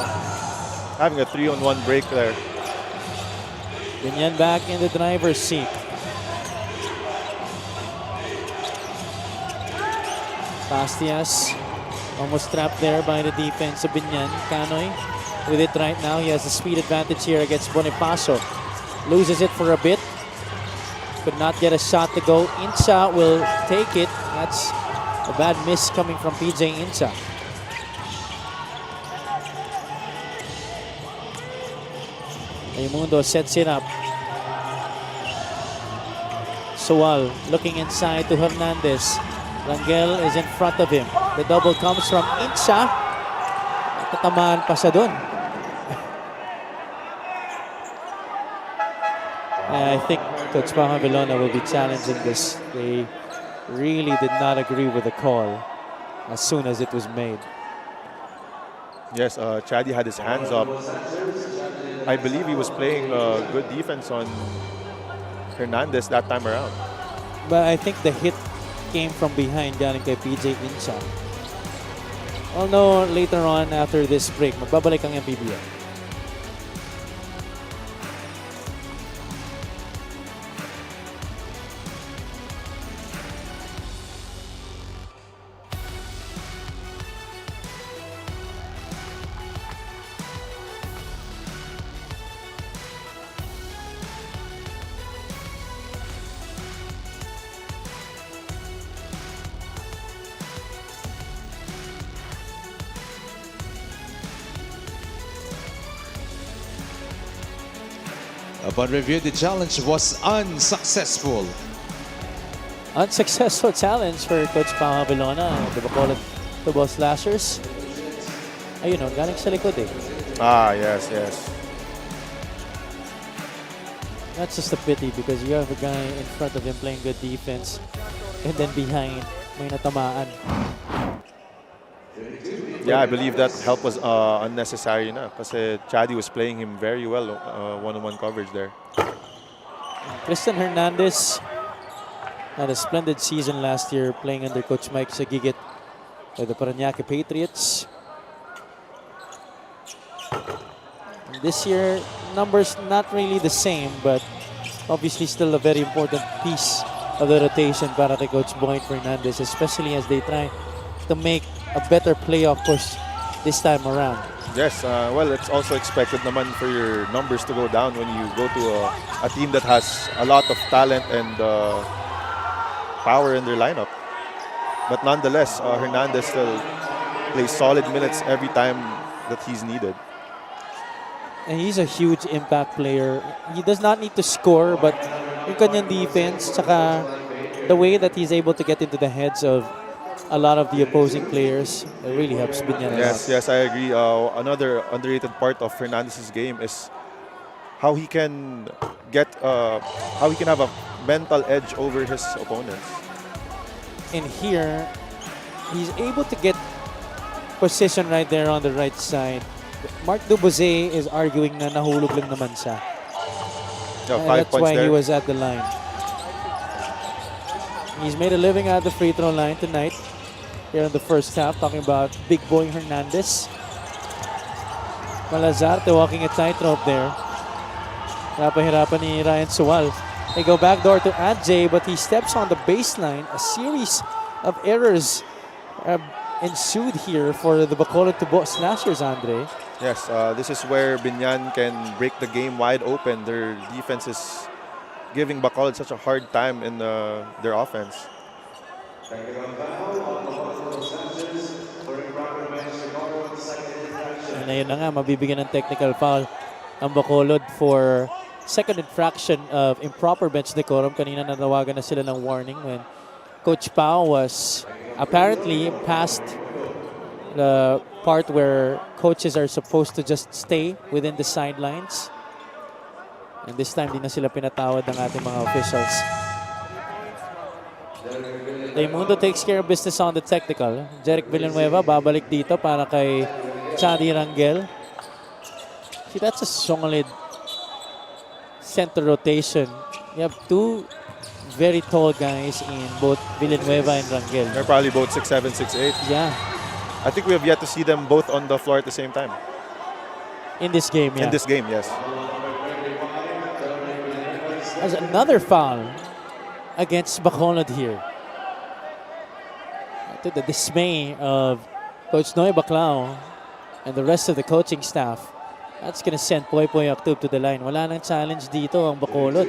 Having a 3-on-1 break there. Biñan back in the driver's seat. Pastias almost trapped there by the defense of Biñan. Canoy with it right now. He has a speed advantage here against Bonifacio. Loses it for a bit. Could not get a shot to go. Insa will take it. That's a bad miss coming from PJ Insa. Raimundo sets it up. Sual looking inside to Hernandez. Rangel is in front of him. The double comes from Insa. Tatamaan pa siya dun. I think Coach Vilona will be challenging this. They really did not agree with the call as soon as it was made. Yes, Chadi had his hands up. I believe he was playing good defense on Hernandez that time around. But I think the hit came from behind galing kay PJ Insa. Although later on after this break, magbabalik ang MPBL. Upon review, the challenge was unsuccessful. Unsuccessful challenge for Coach Vilona. The Bacolod football slashers. Ayun o, galing sa likod eh. Yes, yes. That's just a pity because you have a guy in front of him playing good defense and then behind may natamaan. Yeah, I believe that help was unnecessary na kasi Chadi was playing him very well one-on-one coverage there. Tristan Hernandez had a splendid season last year playing under Coach Mike Sagigit with the Parañaque Patriots. And this year, numbers not really the same, but obviously still a very important piece of the rotation para kay Coach Boyd Fernandez, especially as they try to make a better playoff push this time around. Yes, well, it's also expected naman for your numbers to go down when you go to a team that has a lot of talent and power in their lineup. But nonetheless, Hernandez still plays solid minutes every time that he's needed. And he's a huge impact player. He does not need to score, but yung kanyang defense, tsaka the way that he's able to get into the heads of a lot of the opposing players, it really helps Biñan a lot. Yes, I agree. Another underrated part of Fernandez's game is how he can have a mental edge over his opponents. And here, he's able to get position right there on the right side. Mark Dubouzet is arguing na nahulog lang naman siya. Yeah, 5 That's points why there. he was at the line. He's made a living at the free throw line tonight. Here in the first half, talking about Big Boy Hernandez. Malazarte walking a tightrope there. Hirapan ni Ryan Sual. They go backdoor to Adjay, but he steps on the baseline. A series of errors ensued here for the Bacolod to slashers, Andre. Yes, this is where Biñan can break the game wide open. Their defense is giving Bacolod such a hard time in their offense. And ayun na nga, mabibigyan ng technical foul ang Bacolod for second infraction of improper bench decorum. Kanina nanawagan na sila ng warning when Coach Pao was apparently past the part where coaches are supposed to just stay within the sidelines. And this time, di na sila pinatawad ng ating mga officials. Raimundo takes care of business on the technical. Jeric Villanueva babalik dito para kay Chadi Rangel. See, that's a solid center rotation. You have two very tall guys in both Villanueva and Rangel. They're probably both 6'7", 6'8". Yeah, I think we have yet to see them both on the floor at the same time. in this game, yeah. In this game, yes. There's another foul against Bacolod here. To the dismay of Coach Noy Baclao and the rest of the coaching staff, that's gonna send Poy Poy Actub to the line. Wala nang challenge dito ang Bacolod.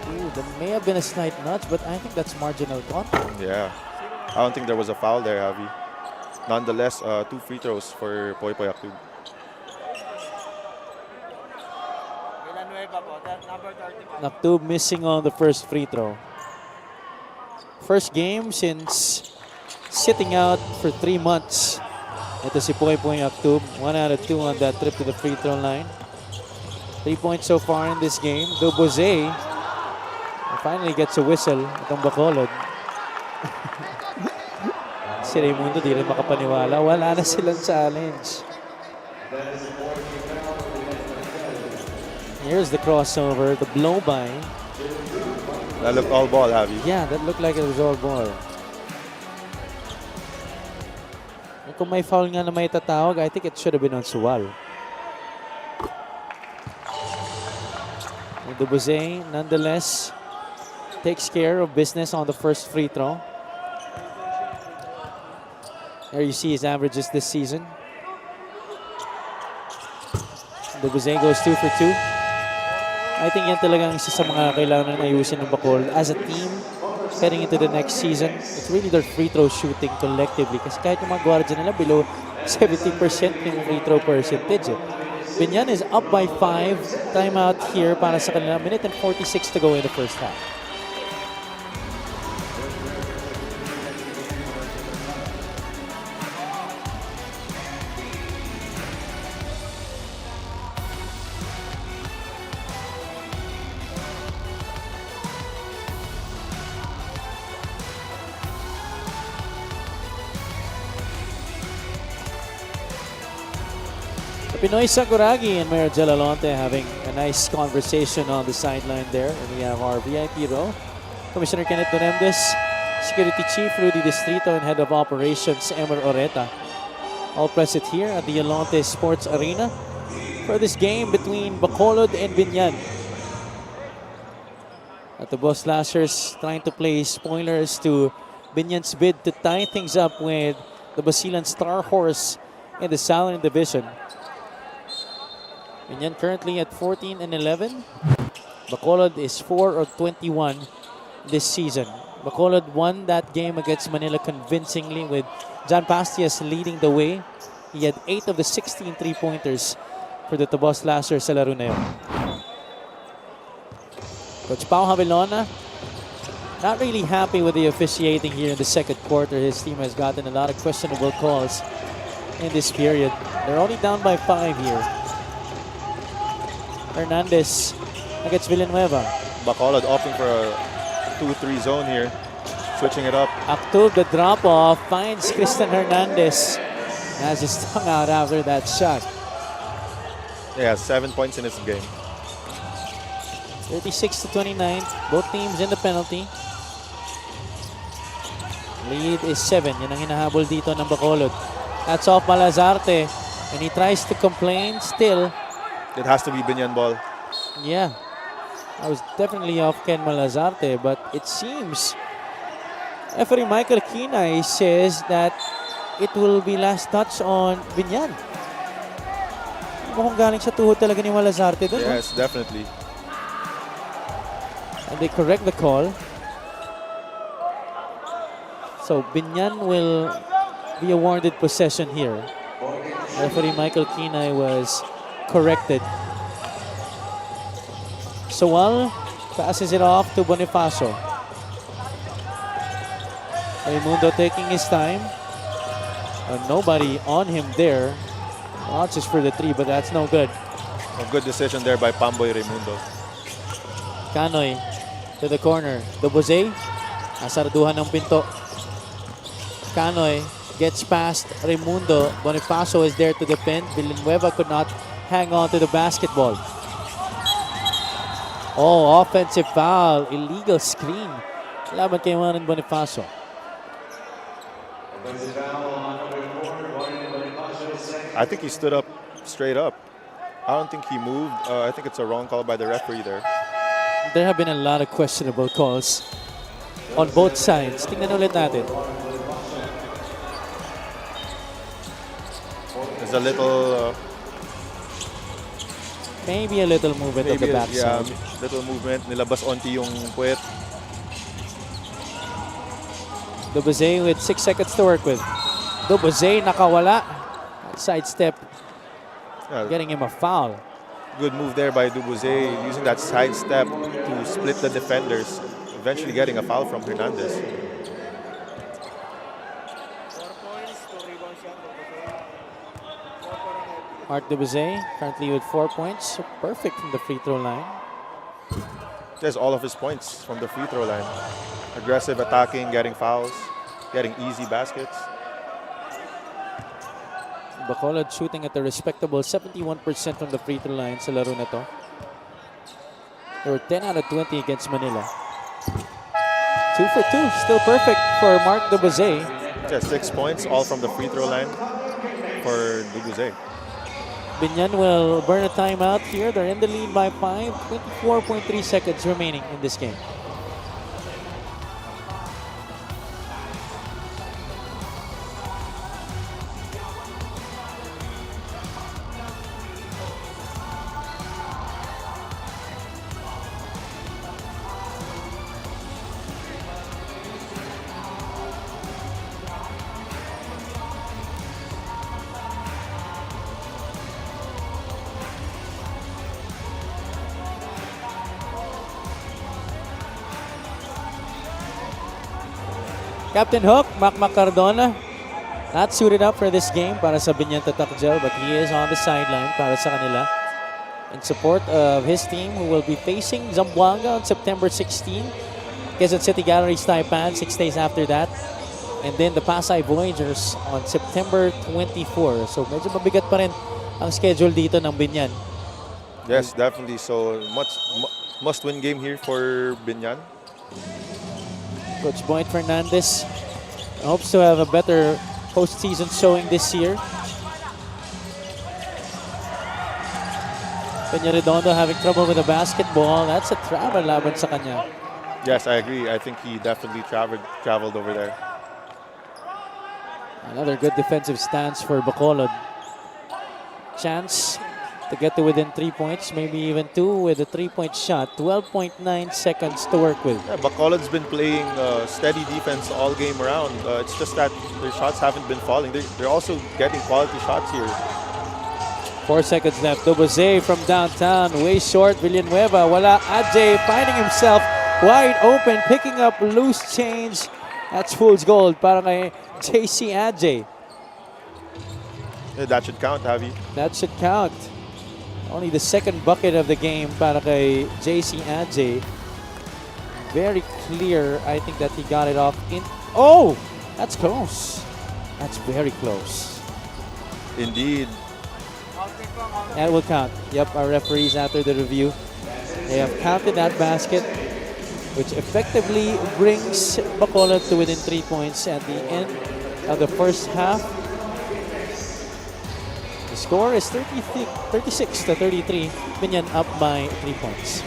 Ooh, there may have been a slight nudge, but I think that's marginal contact. Yeah. I don't think there was a foul there, Javi. Nonetheless, 2 free throws for Poy Poy Actub. Actub missing on the first free throw. First game since sitting out for 3 months. Ito si Poy Poy Actub. 1 out of 2 on that trip to the free throw line. 3 points so far in this game. Duboze finally gets a whistle itong Bacolod. Si Raimundo di rin makapaniwala. Wala na silang challenge. Here's the crossover, the blow by. That looked all ball, Javi. Yeah, that looked like it was all ball. Kung may foul nga na may tatawag, I think it should have been on Suwal. And Duboze, nonetheless, takes care of business on the first free throw. There you see his averages this season. Duboze goes 2 for 2. I think yan talagang isa sa mga kailangan ayusin ng Bacolod as a team heading into the next season. It's really their free throw shooting collectively kasi kahit yung mga guardia nila below 70% yung free throw percentage. Biñan is up by 5. Timeout here para sa kanila. Minute and 46 to go in the first half. Pinoy Sakuragi and Mayor Jalalonte having a nice conversation on the sideline there. And we have our VIP row. Commissioner Kenneth Donemdes, Security Chief Rudy Distrito, and Head of Operations Emer Oreta. All present here at the Alonte Sports Arena for this game between Bacolod and Biñan. At the Boss Slashers trying to play spoilers to Biñan's bid to tie things up with the Basilan Star Horse in the Southern Division. Biñan currently at 14 and 11. Bacolod is 4 of 21 this season. Bacolod won that game against Manila convincingly with John Pastias leading the way. He had 8 of the 16 3-pointers for the Tabos Slashers sa laro na yun. Coach Pao Javelona not really happy with the officiating here in the second quarter. His team has gotten a lot of questionable calls in this period. They're only down by 5 here. Hernandez against Villanueva. Bacolod opting for a 2-3 zone here. Switching it up. Actub, the drop-off, finds Christian Hernandez. Has his tongue out after that shot. Yeah, 7 points in this game. 36 to 29. Both teams in the penalty. Lead is 7. Yan ang hinahabol dito ng Bacolod. That's off Malazarte. And he tries to complain still. It has to be Biñan ball. Yeah. I was definitely off Ken Malazarte, but it seems referee Michael Kinay says that it will be last touch on Biñan. Mukhang galing sa tuhod talaga ni Malazarte dun. Yes, definitely. And they correct the call. So Biñan will be awarded possession here. Referee Michael Kinay was corrected. Sowal Passes it off to Bonifacio. Raimundo taking his time. Nobody on him there. Launches for the 3, but that's no good. A good decision there by Pamboy Raimundo. Canoy to the corner. Dobose. Asarduhan ng pinto. Canoy gets past Raimundo. Bonifacio is there to defend. Villanueva could not hang on to the basketball. Oh, offensive foul. Illegal screen. Laban kay Juan Bonifacio. I think he stood up straight up. I don't think he moved. I think it's a wrong call by the referee there. There have been a lot of questionable calls on both sides. Tingnan ulit natin. There's a little... Maybe a little movement of the backside. Yeah, little movement. Nilabas onti yung puwet. Dobose with 6 seconds to work with. Dobose nakawala. Sidestep. Yeah, Getting him a foul. good move there by Dubuze, using that side step to split the defenders, eventually getting a foul from Hernandez. Mark Dobose currently with 4 points. Perfect from the free throw line. There's all of his points from the free throw line. Aggressive attacking, getting fouls, getting easy baskets. Bacolod shooting at a respectable 71% from the free throw line sa laro na to. They were 10 out of 20 against Manila. 2 for 2, still perfect for Mark Dobose. Yeah, 6 points, all from the free throw line for Dubuze. Biñan will burn a timeout here. They're in the lead by 5. 24.3 seconds remaining in this game. Captain Hook, Mac Cardona, not suited up for this game para sa Biñan Tatakjel, but he is on the sideline para sa kanila in support of his team who will be facing Zamboanga on September 16. Quezon City Galleries Taipan 6 days after that. And then the Pasay Voyagers on September 24. So medyo mabigat pa rin ang schedule dito ng Biñan. Yes, definitely. So must-win game here for Biñan. Coach Boyd Fernandez hopes to have a better postseason showing this year. Peña Redondo having trouble with the basketball. That's a travel laban sa kanya. Yes, I agree. I think he definitely traveled over there. Another good defensive stance for Bacolod. Chance to get to within 3 points, maybe even 2 with a 3-point shot. 12.9 seconds to work with. Yeah, Bacolod's been playing steady defense all game around. It's just that their shots haven't been falling. They're also getting quality shots here. 4 seconds left. Dobose from downtown, way short. Villanueva, wala. Ajay finding himself wide open, picking up loose change. That's fool's gold para kay JC Ajay. Yeah, that should count, Javi. That should count. Only the second bucket of the game para kay JC Ajay. Very clear. I think that he got it off in. Oh, that's close. That's very close. Indeed. That will count. Yep, our referees after the review, they have counted that basket, which effectively brings Bacolod to within 3 points at the end of the first half. The score is 36 to 33. Biñan up by 3 points.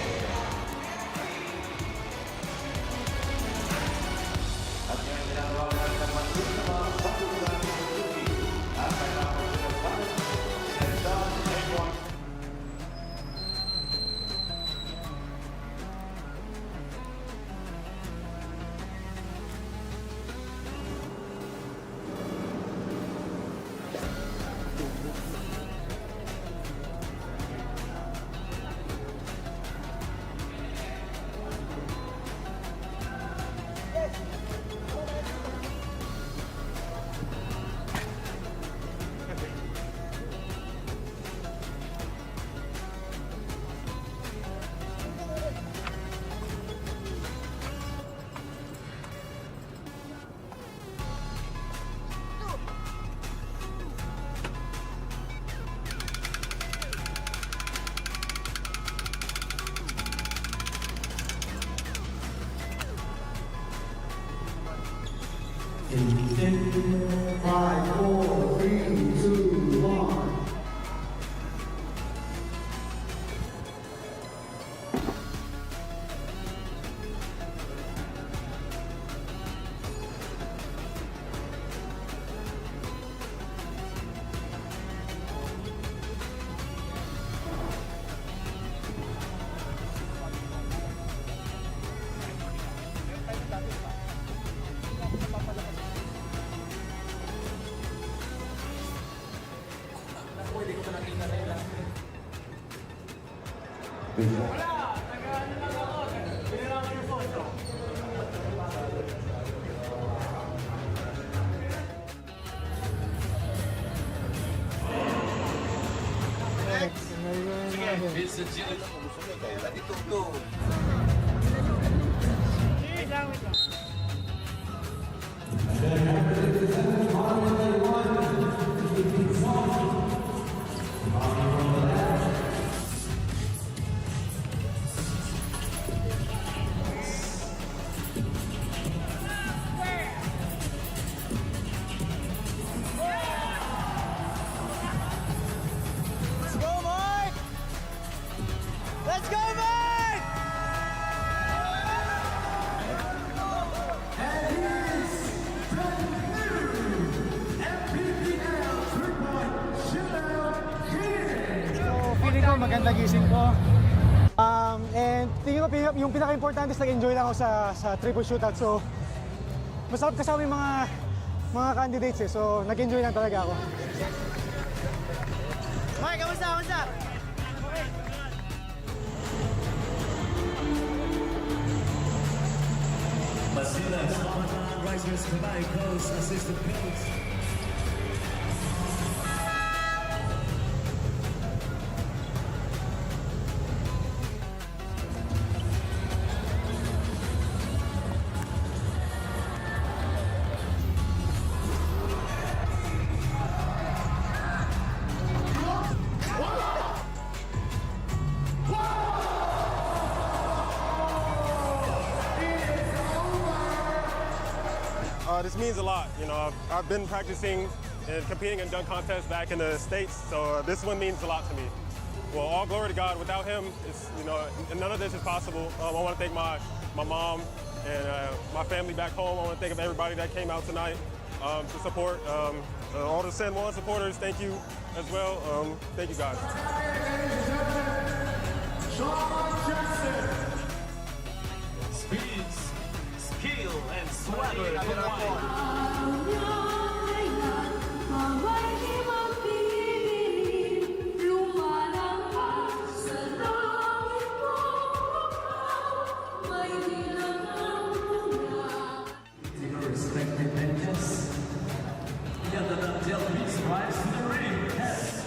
Let's go, Mike! Let's go, Mike! So, feeling ko maganda gising ko. And tingin ko yung pinaka-importante is nag-enjoy lang ako sa triple shootout. So, masarap kasama yung mga candidates eh. So, nag-enjoy lang talaga ako. Mike, kamusta? Kamusta? Basilas, Ramadan, Risers, Kabay, Coast, Assistant Coach. This means a lot. You know, I've been practicing and competing in dunk contests back in the States, so this one means a lot to me. Well, all glory to God. Without him, it's, you know, none of this is possible. I want to thank my mom and my family back home. I want to thank everybody that came out tonight to support. All the San Juan supporters, thank you as well. Thank you guys. Speeds, skill, and swagger combined. Respected benches. Together the Delphis rise to the ring. Yes.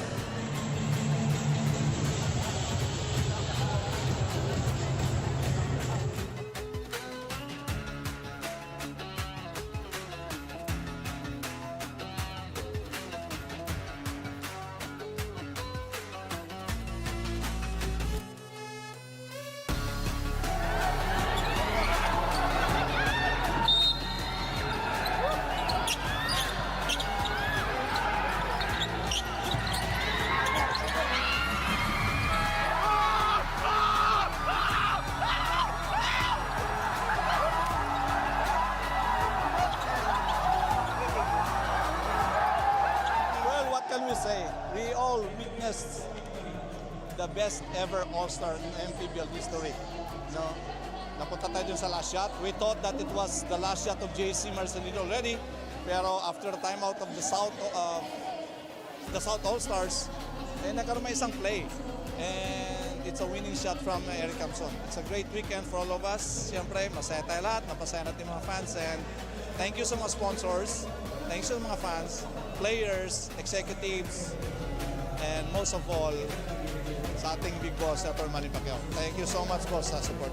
Well, what can we say? We all witnessed the best ever All-Star in MPBL history. No, napunta tayo dun sa last shot. We thought that it was the last shot of JC Marcelino already. Pero after the timeout of the South All-Stars, nagkaroon may isang play. And it's a winning shot from Eric Camson. It's a great weekend for all of us. Siyempre, masaya tayo lahat. Napasaya natin mga fans. And thank you sa mga sponsors. Thanks sa mga fans, players, executives, and most of all, sa ating big boss, Senator Manny Pacquiao. Thank you so much, boss, sa support.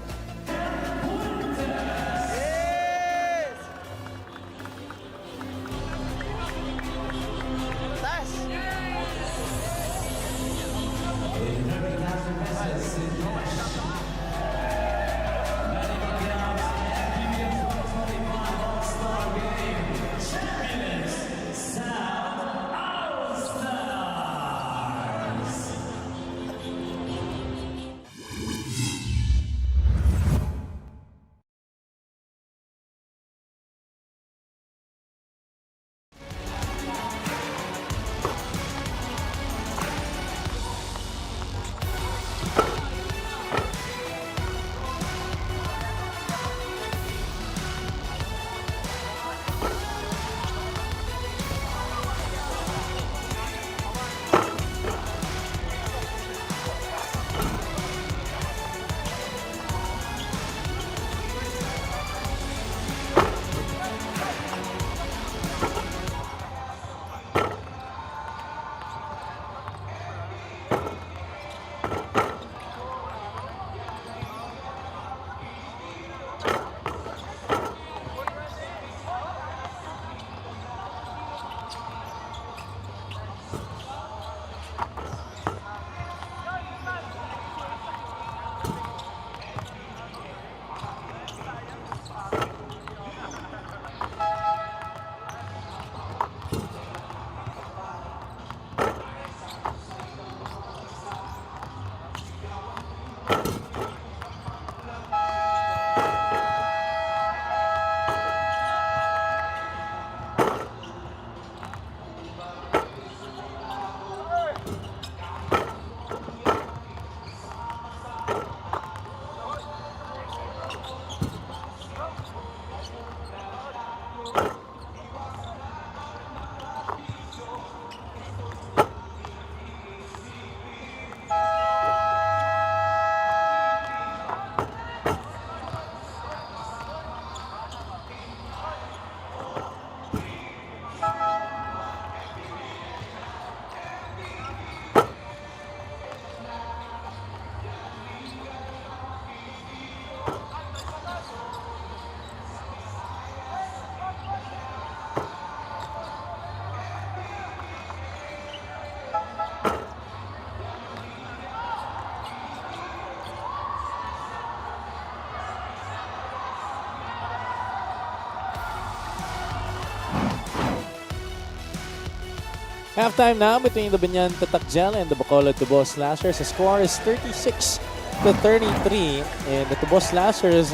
Halftime now between the Biñan Tatakjel and the Bacolod Tubo Slashers. The score is 36-33, and the Tubo Slashers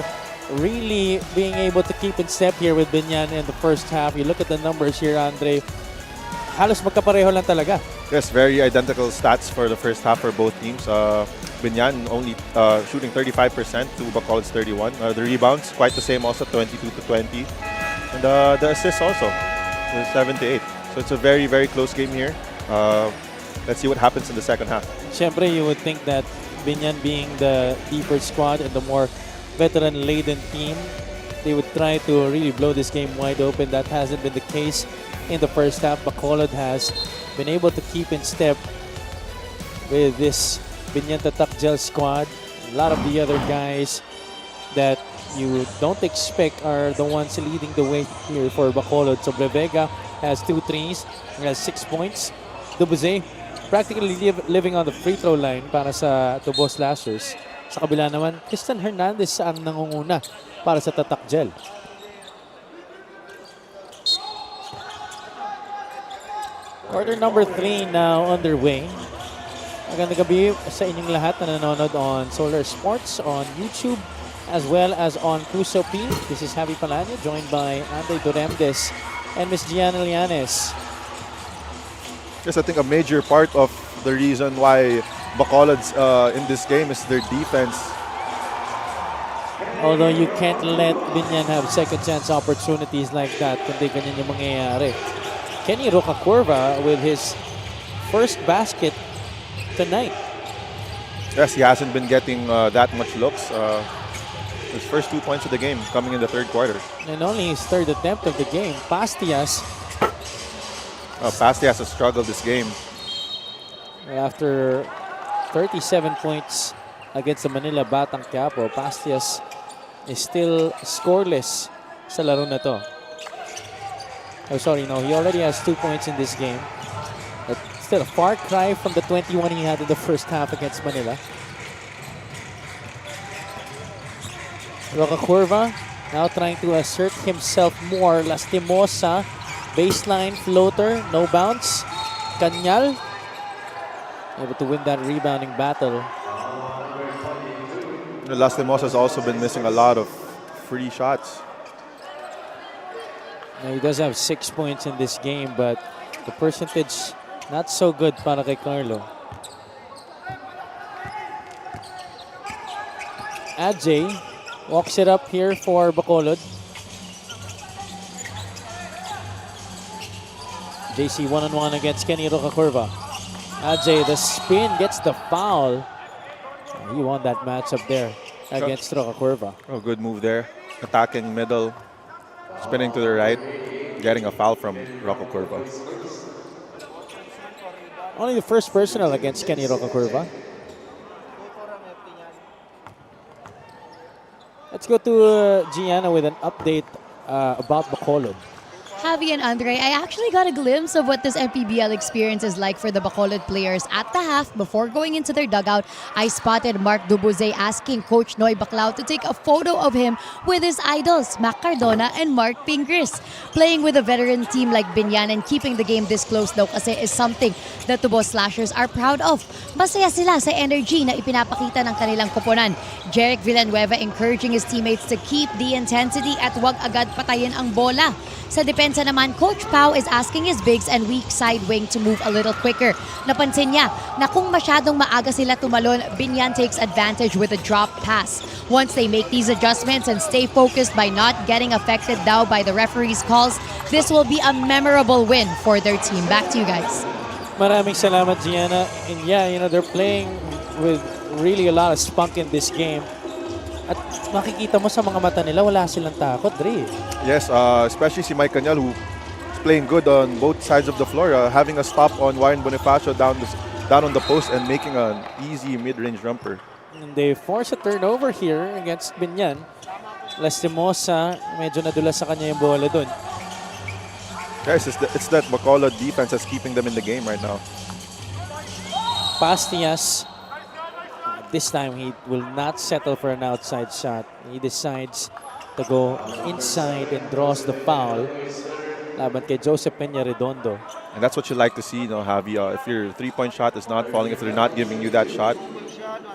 really being able to keep in step here with Biñan in the first half. You look at the numbers here, Andre. Halos magkapareho lang talaga. Yes, very identical stats for the first half for both teams. Biñan only shooting 35% to Bacolod's 31. The rebounds quite the same, also 22-20, and the assists also was 7-8. So it's a very, very close game here. Let's see what happens in the second half. Siyempre, you would think that Biñan being the deeper squad and the more veteran-laden team, they would try to really blow this game wide open. That hasn't been the case in the first half. Bacolod has been able to keep in step with this Biñan Tatakjel squad. A lot of the other guys that you don't expect are the ones leading the way here for Bacolod. So Brevega has 2 threes, has 6 points. Dubuze practically living on the free throw line para sa Tubo Slashers. Sa kabila naman, Christian Hernandez ang nangunguna para sa Tatakjel. Quarter number 3 now underway. Magandang gabi sa inyong lahat na nanonood on Solar Sports, on YouTube, as well as on Puso P. This is Javi Palanya, joined by Andre Duremdes and Miss Gianna Lianes. Yes, I think a major part of the reason why Bacolod's in this game is their defense. Although you can't let Biñan have second chance opportunities like that kundi ganyan yung mangyayari. Kenny Rocacurva with his first basket tonight. Yes, he hasn't been getting that much looks. His first 2 points of the game coming in the third quarter. And only his third attempt of the game. Pastias Pastias has struggled this game. After 37 points against the Manila Batang Quiapo, Pastias is still scoreless sa laro na to. Oh, sorry, no. He already has 2 points in this game. But still a far cry from the 21 he had in the first half against Manila. Rocacurva now trying to assert himself more. Lastimosa, baseline floater, no bounce. Cañal able to win that rebounding battle. Lastimosa has also been missing a lot of free shots. Now he does have 6 points in this game, but the percentage not so good para kay Carlo. Ajay walks it up here for Bacolod. JC one-on-one against Kenny Rocacurva. Ajay, the spin, gets the foul. He won that matchup there against Rocacurva. Oh, good move there. Attacking middle, spinning to the right, getting a foul from Rocacurva. Only the first personal against Kenny Rocacurva. Let's go to Gianna with an update about Bacolod. Javi and Andre, I actually got a glimpse of what this MPBL experience is like for the Bacolod players. At the half, before going into their dugout, I spotted Mark Dubuze asking Coach Noy Baclao to take a photo of him with his idols, Mac Cardona and Mark Pingris. Playing with a veteran team like Biñan and keeping the game this close daw kasi is something the Tubo Slashers are proud of. Masaya sila sa energy na ipinapakita ng kanilang koponan. Jeric Villanueva encouraging his teammates to keep the intensity at wag agad patayin ang bola. Sa depensa naman, Coach Pau is asking his bigs and weak side wing to move a little quicker. Napansin niya na kung masyadong maaga sila tumalon, Biñan takes advantage with a drop pass. Once they make these adjustments and stay focused by not getting affected daw by the referee's calls, this will be a memorable win for their team. Back to you guys. Maraming salamat, Gianna. And yeah, they're playing with really a lot of spunk in this game. At makikita mo sa mga mata nila, wala silang takot, Dre. Yes, especially si Mike Cañal, who is playing good on both sides of the floor, having a stop on Warren Bonifacio down on the post and making an easy mid-range jumper. And they force a turnover here against Biñan. Lastimosa, medyo nadula sa kanya yung bola dun. Guys, it's that Bacolod defense that's keeping them in the game right now. Pastias, this time he will not settle for an outside shot. He decides to go inside and draws the foul laban kay Joseph Peña Redondo. And that's what you like to see, Javi. If your three-point shot is not falling, if they're not giving you that shot,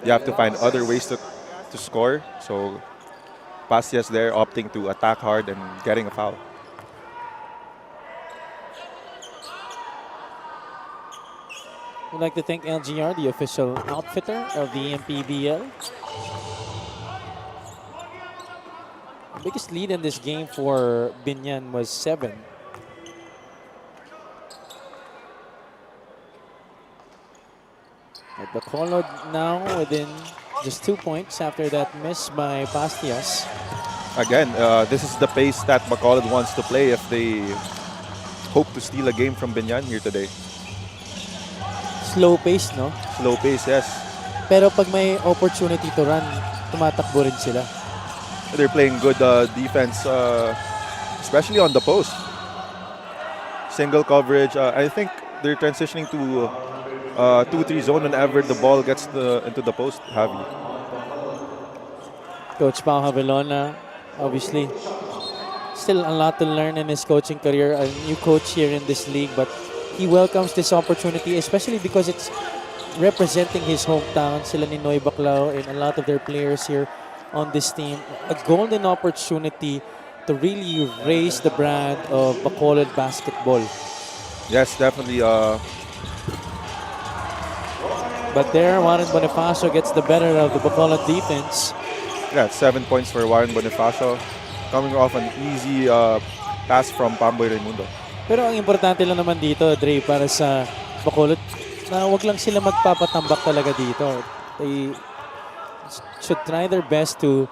you have to find other ways to score. So Pastias there opting to attack hard and getting a foul. We'd like to thank LGR, the official outfitter of the MPBL. The biggest lead in this game for Biñan was 7. At Bacolod now within just 2 points after that miss by Pastias. Again, this is the pace that Bacolod wants to play if they hope to steal a game from Biñan here today. Slow pace, no? Slow pace, yes. Pero pag may opportunity to run, tumatakbo rin sila. They're playing good defense, especially on the post. Single coverage. I think they're transitioning to 2-3 zone whenever the ball gets into the post. Javi. Coach Pau Javelona, obviously, still a lot to learn in his coaching career. A new coach here in this league, but he welcomes this opportunity, especially because it's representing his hometown, sila ni Noy Baclao and a lot of their players here on this team. A golden opportunity to really raise the brand of Bacolod basketball. Yes, definitely. But there, Warren Bonifacio gets the better of the Bacolod defense. Yeah, 7 points for Warren Bonifacio, coming off an easy pass from Pamboy Raimundo. Pero ang importante lang naman dito, Dre, para sa Bacolod, na wag lang sila magpapatambak talaga dito. They should try their best to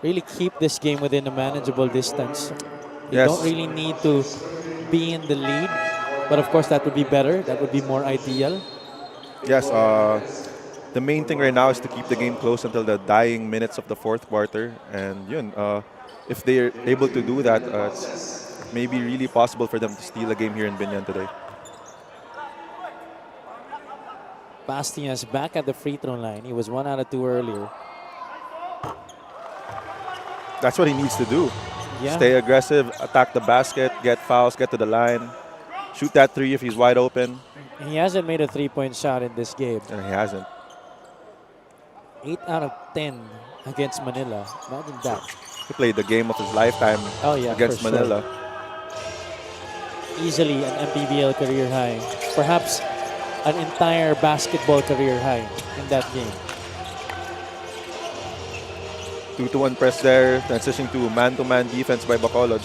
really keep this game within a manageable distance. You don't really need to be in the lead, but of course that would be better. That would be more ideal. Yes, the main thing right now is to keep the game close until the dying minutes of the fourth quarter. And yun, if they're able to do that, it's maybe really possible for them to steal a game here in Biñan today. Pastias back at the free throw line. He was 1 out of 2 earlier. That's what he needs to do. Yeah. Stay aggressive, attack the basket, get fouls, get to the line, shoot that three if he's wide open. He hasn't made a 3-point shot in this game. And he hasn't. 8 out of 10 against Manila. Imagine that. He played the game of his lifetime against Manila. Sure. Easily an MPBL career high. Perhaps an entire basketball career high in that game. 2-1 press there, transitioning to man-to-man defense by Bacolod.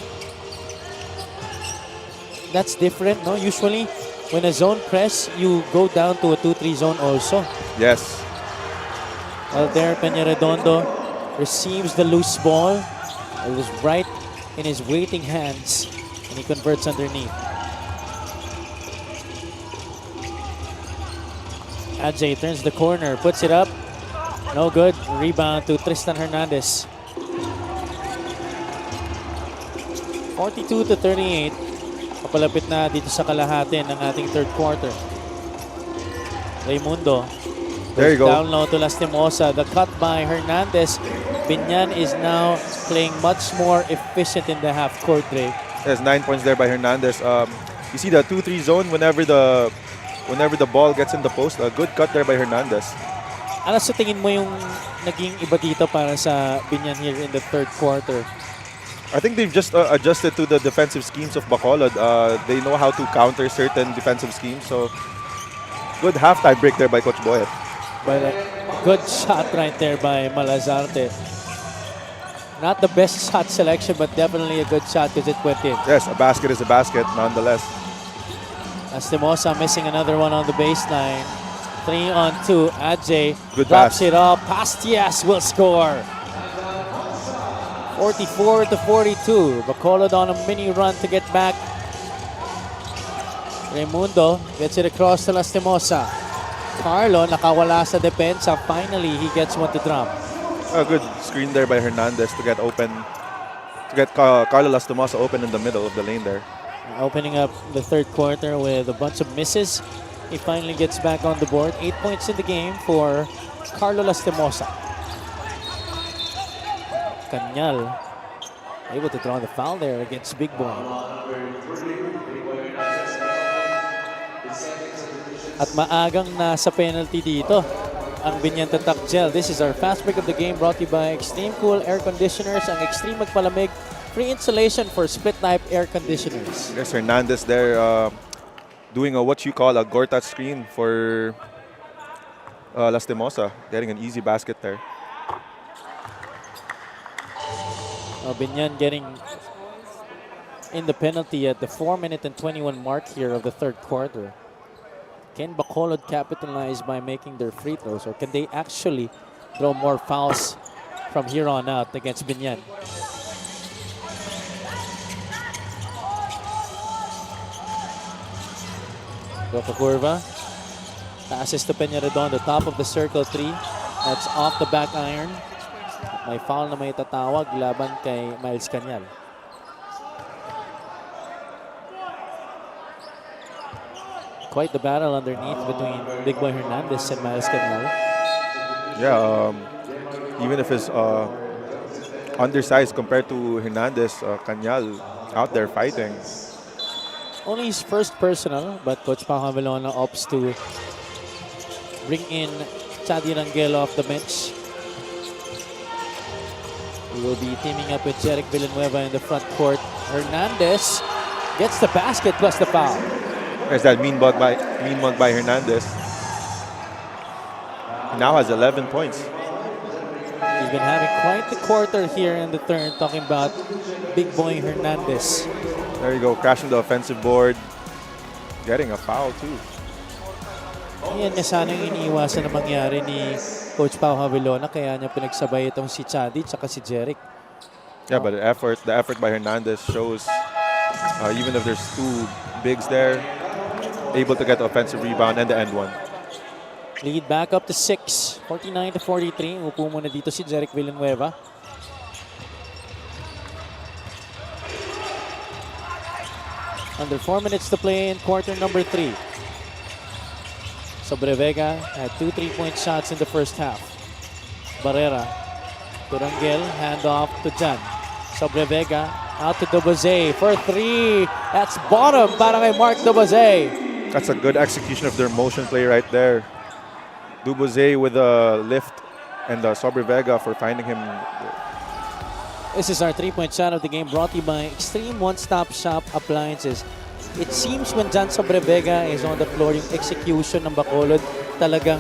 That's different, no? Usually, when a zone press, you go down to a 2-3 zone also. Yes. Well, there, Peña Redondo receives the loose ball. It was right in his waiting hands, and he converts underneath. Ajay turns the corner, puts it up. No good. Rebound to Tristan Hernandez. 42-38. Papalapit na dito sa kalahati ng ating third quarter. Raimundo. There you go. Down low to Lastimosa. The cut by Hernandez. Biñan is now playing much more efficient in the half court, Dre. There's 9 points there by Hernandez. You see the 2-3 zone whenever the ball gets in the post. A good cut there by Hernandez. Ano sa tingin mo yung naging iba dito para sa Biñan here in the third quarter? I think they've just adjusted to the defensive schemes of Bacolod. They know how to counter certain defensive schemes. So, good halftime break there by Coach Boyet. But a good shot right there by Malazarte. Not the best shot selection, but definitely a good shot because it went in. Yes, a basket is a basket, nonetheless. Lastimosa missing another one on the baseline. 3-on-2. Ajay Good drops pass. it up. Pastias will score. 44-42. Bacolod on a mini run to get back. Raimundo gets it across to Lastimosa. Carlo nakawala sa depensa. Finally, he gets one to drop. A good screen there by Hernandez to get open, to get Carlo Lastimosa open in the middle of the lane there. Opening up the third quarter with a bunch of misses. He finally gets back on the board. 8 points in the game for Carlo Lastimosa. Cañal able to draw the foul there against Big Boy. At maagang nasa penalty dito ang Biñan Tatak Gel. This is our fast break of the game brought to you by Extreme Cool Air Conditioners. Ang Extreme Magpalamig, free installation for split type air conditioners. Yes, Hernandez there doing what you call a Gortat screen for Lastimosa, getting an easy basket there. Biñan getting in the penalty at the 4-minute and 21 mark here of the third quarter. Can Bacolod capitalize by making their free throws, or can they actually throw more fouls from here on out against Biñan? Roca Curva. Passes to Peña-Redondo, top of the circle 3. That's off the back iron. May foul na may tatawag laban kay Miles Cañal. Quite the battle underneath between Big Boy Hernandez and Miles Cañal. Yeah, even if it's undersized compared to Hernandez, Cañal out there fighting. Only his first personal, but Coach Pao Javelona opts to bring in Chadi Rangel off the bench. He will be teaming up with Jeric Villanueva in the front court. Hernandez gets the basket plus the foul. There's that mean mug by Hernandez. He now has 11 points. He's been having quite the quarter here in the third, talking about Big Boy Hernandez. There you go, crashing the offensive board, getting a foul too. Yan nga sana yung iniiwasan na mangyari ni Coach Pao Javelona, kaya niya pinagsabay itong si Chadi at si Jeric. Yeah, but the effort by Hernandez shows, even if there's two bigs there, able to get the offensive rebound and the end one. Lead back up to 6, 49-43. Upo muna dito si Jeric Villanueva. Under 4 minutes to play in quarter number 3. Sobrevega had 2 3-point shots in the first half. Barrera to Rangel, hand off to Jan. Sobrevega out to Doboze for 3. That's bottom para kay Mark Doboze. That's a good execution of their motion play right there. Duboze with a lift and Sobrevega for finding him. This is our 3-point shot of the game brought to you by Extreme One-Stop Shop Appliances. It seems when Jan Sobrevega is on the floor, yung execution ng Bacolod talagang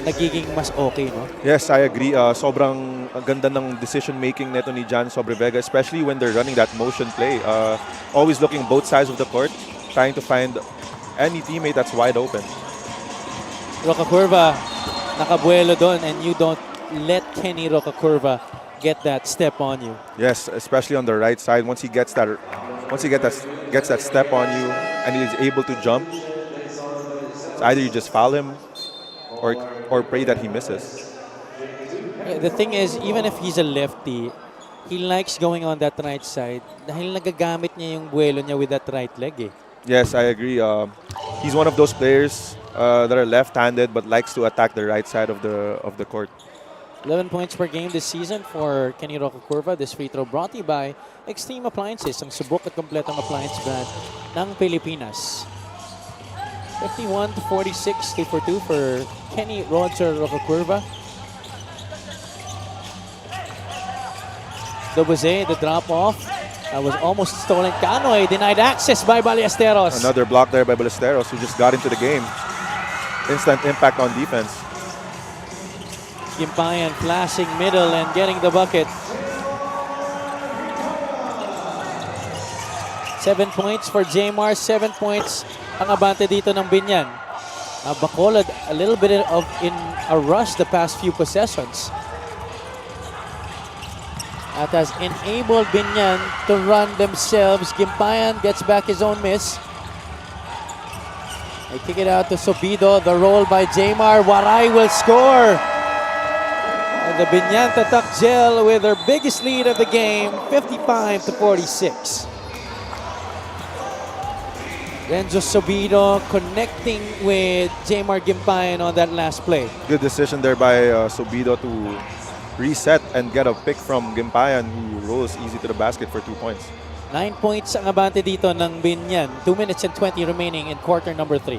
nagiging mas okay, no? Yes, I agree. Sobrang ganda ng decision-making neto ni Jan Sobrevega, especially when they're running that motion play. Always looking both sides of the court, trying to find any teammate that's wide open. Roca Curva, nakabuelo doon, and you don't let Kenny Roca Curva get that step on you. Yes, especially on the right side. Once he gets that step on you and he's able to jump, it's either you just foul him or pray that he misses. The thing is, even if he's a lefty, he likes going on that right side dahil nagagamit niya yung buwelo niya with that right leg eh. Yes, I agree. He's one of those players that are left-handed but likes to attack the right side of the court. 11 points per game this season for Kenny Rocacurva. This free throw brought to you by Extreme Appliances, ang subok at kompletong appliance brand ng Pilipinas. 51-46, 2 for 2 for Kenny Roger Rocacurva. Dobose, the drop-off. That was almost stolen. Canoy denied access by Ballesteros. Another block there by Ballesteros, who just got into the game. Instant impact on defense. Gimpayan flashing middle and getting the bucket. 7 points for Jmar, 7 points ang abante dito ng Biñan. Bacolod a little bit of in a rush the past few possessions. That has enabled Biñan to run themselves. Gimpayan gets back his own miss. They kick it out to Sobido. The roll by Jmar. Waray will score. And the Biñan Tatak Gel with their biggest lead of the game, 55-46. Renzo Sobido connecting with Jmar Gimpayan on that last play. Good decision there by Sobido to reset and get a pick from Gimpayan, who rolls easy to the basket for 2 points. 9 points ang abante dito ng Biñan. 2 minutes and 20 remaining in quarter number 3.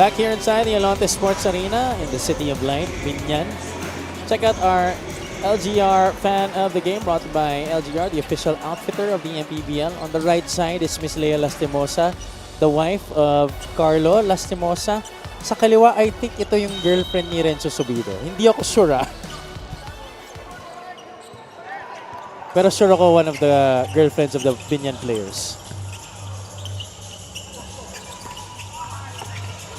Back here inside the Alonte Sports Arena in the City of Light, Biñan. Check out our LGR fan of the game brought by LGR, the official outfitter of the MPBL. On the right side is Miss Lea Lastimosa, the wife of Carlo Lastimosa. Sa kaliwa, I think ito yung girlfriend ni Renzo Sobido. Hindi ako sure Pero sure ako one of the girlfriends of the Biñan players.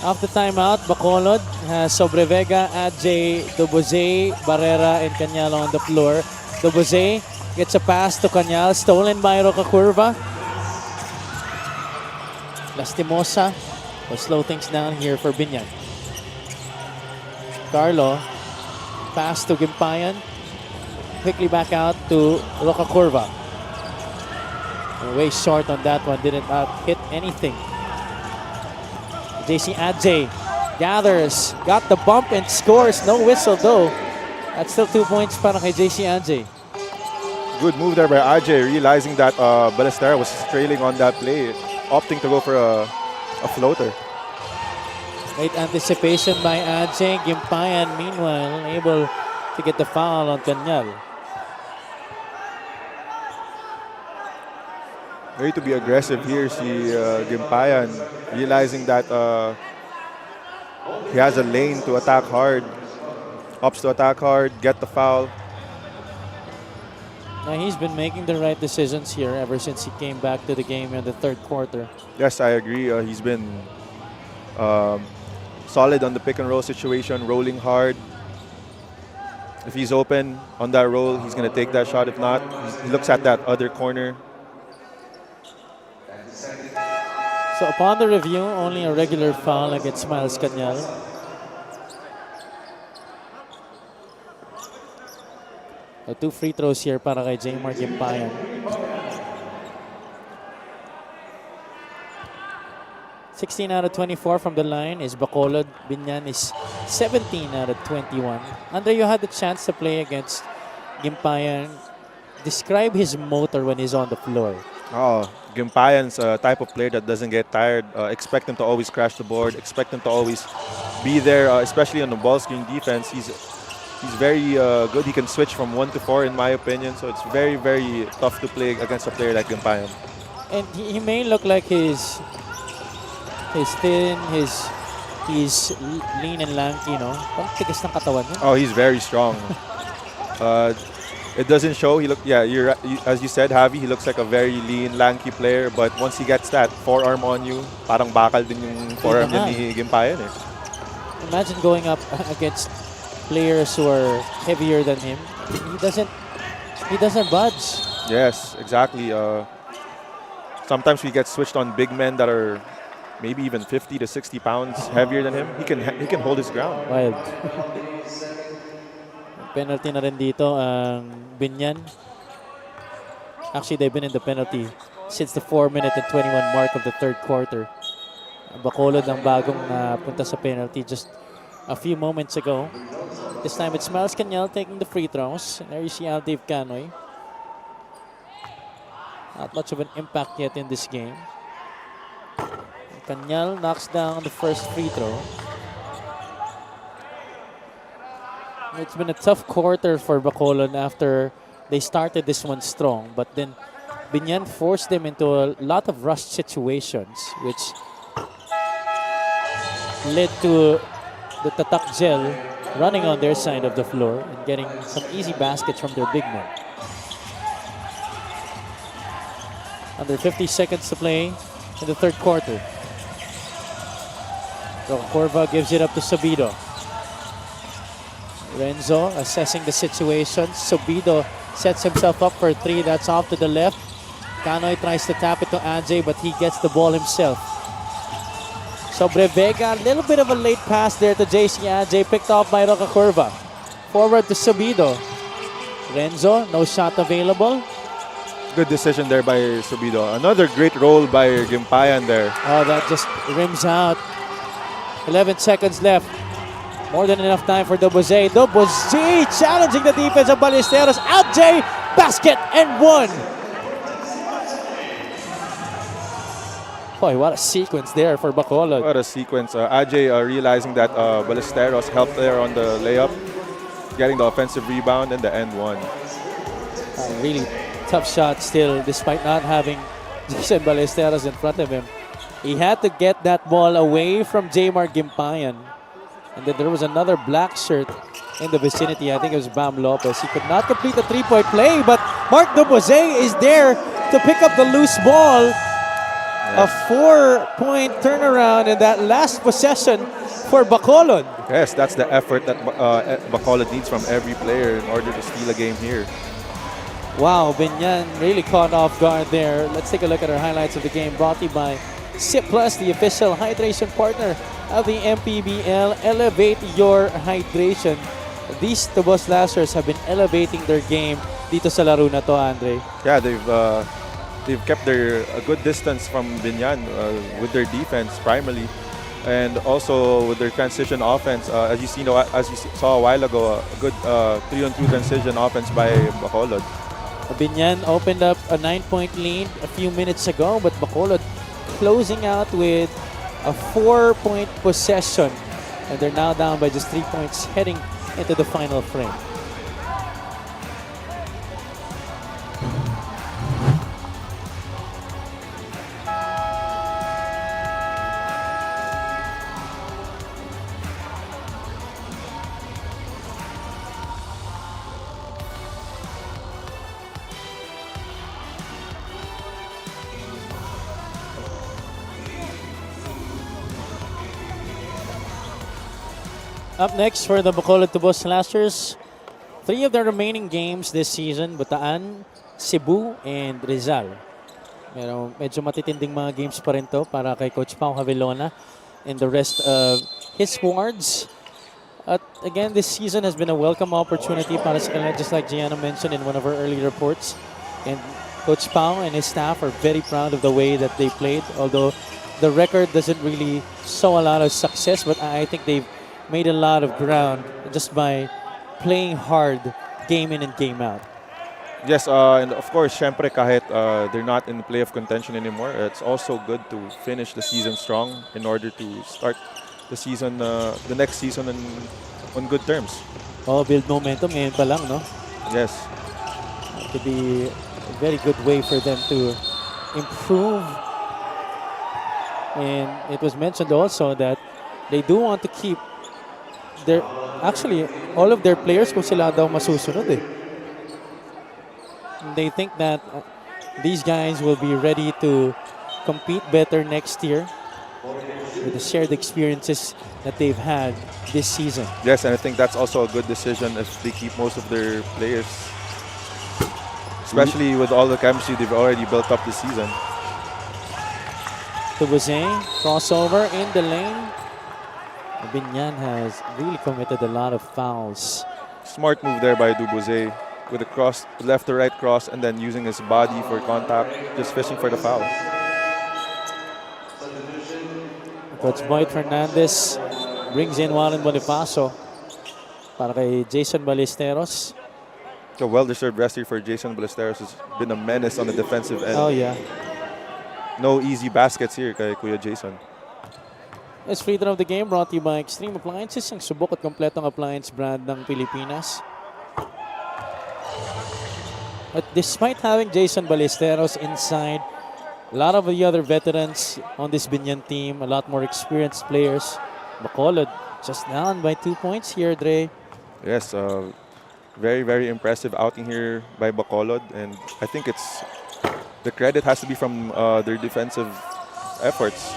After timeout, Bacolod has Sobrevega, Adjay, Dobose, Barrera, and Cañal on the floor. Dobose gets a pass to Cañal, stolen by Rocacurva. Lastimosa will slow things down here for Biñan. Carlo, pass to Gimpayan. Quickly back out to Rocacurva. Way short on that one, didn't hit anything. JC Adjay gathers, got the bump and scores. No whistle though. That's still 2 points para kay JC Adjay. Good move there by Adjay, realizing that Ballesteros was trailing on that play, opting to go for a floater. Great anticipation by Adjay. Gimpayan, meanwhile, able to get the foul on Cañal. Way to be aggressive here, si Gimpayan, realizing that he has a lane to attack hard. Opts to attack hard, get the foul. Now he's been making the right decisions here ever since he came back to the game in the third quarter. Yes, I agree. He's been solid on the pick and roll situation, rolling hard. If he's open on that roll, he's going to take that shot. If not, he looks at that other corner. So upon the review, only a regular foul against Miles Cañal. So 2 free throws here para kay Jmar Gimpayan. 16 out of 24 from the line is Bacolod. Biñan is 17 out of 21. Andre, you had the chance to play against Gimpayan. Describe his motor when he's on the floor. Oh, Gimpayan's a type of player that doesn't get tired. Expect him to always crash the board. Expect him to always be there, especially on the ball screen defense. He's very good. He can switch from 1 to 4, in my opinion. So it's very, very tough to play against a player like Gimpayan. And he may look like he's thin, he's lean and lanky, no? Pang tigas ng katawan niya. Oh, he's very strong. It doesn't show. He look, yeah, as you said, Javi, he looks like a very lean, lanky player. But once he gets that forearm on you, parang bakal din yung forearm niya ni Gimpayan eh. Imagine going up against players who are heavier than him. He doesn't budge. Yes, exactly. Sometimes we get switched on big men that are maybe even 50 to 60 pounds heavier than him. He can hold his ground. Wild. Penalty na rin dito ang Biñan. Actually, they've been in the penalty since the 4-minute and 21 mark of the third quarter. Bacolod ang bagong punta sa penalty just a few moments ago. This time it's Miles Canyel taking the free throws. And there you see Dave Canoy. Not much of an impact yet in this game. Canyel knocks down the first free throw. It's been a tough quarter for Bacolod after they started this one strong, but then Biñan forced them into a lot of rush situations, which led to the Tatak Gel running on their side of the floor and getting some easy baskets from their big men. Under 50 seconds to play in the third quarter. Corva gives it up to Sabido. Renzo assessing the situation. Sabido sets himself up for a three. That's off to the left. Canoy tries to tap it to Ajay, but he gets the ball himself. Sobre Vega, a little bit of a late pass there to JC Ajay, picked off by Roca Curva. Forward to Sabido. Renzo, no shot available. Good decision there by Sabido. Another great roll by Gimpayan there. Oh, that just rims out. 11 seconds left. More than enough time for Dobose. Dobose challenging the defense of Ballesteros. Ajay, basket and one. Boy, what a sequence there for Bacolod. What a sequence. Ajay realizing that Ballesteros helped there on the layup, getting the offensive rebound and the end one. Really tough shot still, despite not having Jason Ballesteros in front of him. He had to get that ball away from Jmar Gimpayan. And then there was another black shirt in the vicinity. I think it was Bam Lopez. He could not complete the three-point play, but Mark Dobose is there to pick up the loose ball. A 4-point turnaround in that last possession for Bacolod. Yes, that's the effort that Bacolod needs from every player in order to steal a game here. Wow, Biñan really caught off guard there. Let's take a look at our highlights of the game, brought to you by Sip Plus, the official hydration partner of the MPBL. Elevate your hydration. These Tubos Lashers have been elevating their game dito sa laro na to, Andre. Yeah, they've kept a good distance from Biñan with their defense primarily, and also with their transition offense. As you saw a while ago, a good 3-on-2 transition offense by Bacolod. Biñan opened up a 9-point lead a few minutes ago, but Bacolod closing out with a 4-point possession, and they're now down by just 3 points heading into the final frame. Up next for the Bacolod Tubos Slashers, 3 of their remaining games this season, Bataan, Cebu, and Rizal. Pero medyo matitinding mga games pa rin to para kay Coach Pao Javilona and the rest of his wards. Again, this season has been a welcome opportunity para sa kanila, just like Gianna mentioned in one of her early reports. And Coach Pao and his staff are very proud of the way that they played, although the record doesn't really show a lot of success, but I think they've made a lot of ground just by playing hard game in and game out. Yes, and of course, syempre kahit they're not in the playoff contention anymore, it's also good to finish the season strong in order to start the season, the next season on good terms. Oh, build momentum ngayon pa lang, no? Yes. It could be a very good way for them to improve. And it was mentioned also that they do want to keep actually all of their players kung sila daw masusunod eh. They think that these guys will be ready to compete better next year with the shared experiences that they've had this season. Yes, and I think that's also a good decision if they keep most of their players, especially with all the chemistry they've already built up this season. Tubuzay, crossover in the lane. Biñan has really committed a lot of fouls. Smart move there by Dubuze with a cross, left to right cross, and then using his body for contact, just fishing for the foul. Coach Boyd Fernandez brings in Warren Bonifacio para kay Jason Ballesteros. A well-deserved rest here for Jason Ballesteros. Has been a menace on the defensive end. Oh yeah. No easy baskets here kay Kuya Jason. It's free throw of the game brought to you by Extreme Appliances, ang subok at kompletong appliance brand ng Pilipinas. But despite having Jason Ballesteros inside, a lot of the other veterans on this Biñan team, a lot more experienced players. Bacolod just down by 2 points here, Dre. Yes, very, very impressive outing here by Bacolod. And I think the credit has to be from their defensive efforts.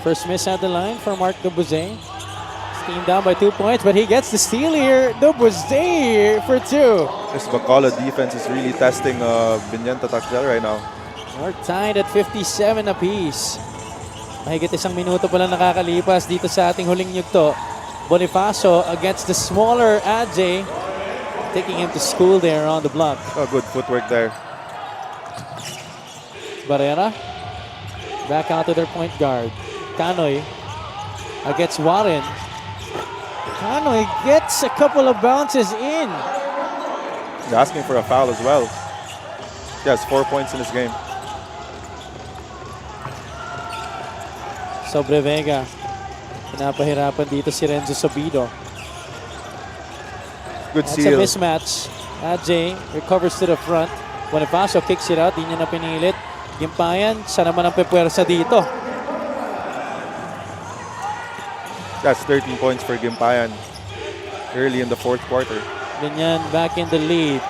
First miss at the line for Mark Dubuzay. Team down by 2 points, but he gets the steal here. Dubuzay for 2. This Bacolod defense is really testing Biñan Tatakdel right now. We're tied at 57 apiece. Mahigit isang minuto pa lang nakakalipas dito sa ating huling yugto. Bonifacio against the smaller Adjay, taking him to school there on the block. Oh, good footwork there. Barrera back out to their point guard. Canoy against Warren. Canoy gets a couple of bounces in. He's asking for a foul as well. He has 4 points in this game. Sobre Vega. Pinapahirapan dito si Renzo Sabido. Good That's seal. a mismatch. Adjay recovers to the front. Bonifacio kicks it out. Di niya na pinilit. Gimpayan, siya naman ang pepwersa dito. That's 13 points for Gimpayan early in the fourth quarter. Biñan back in the lead.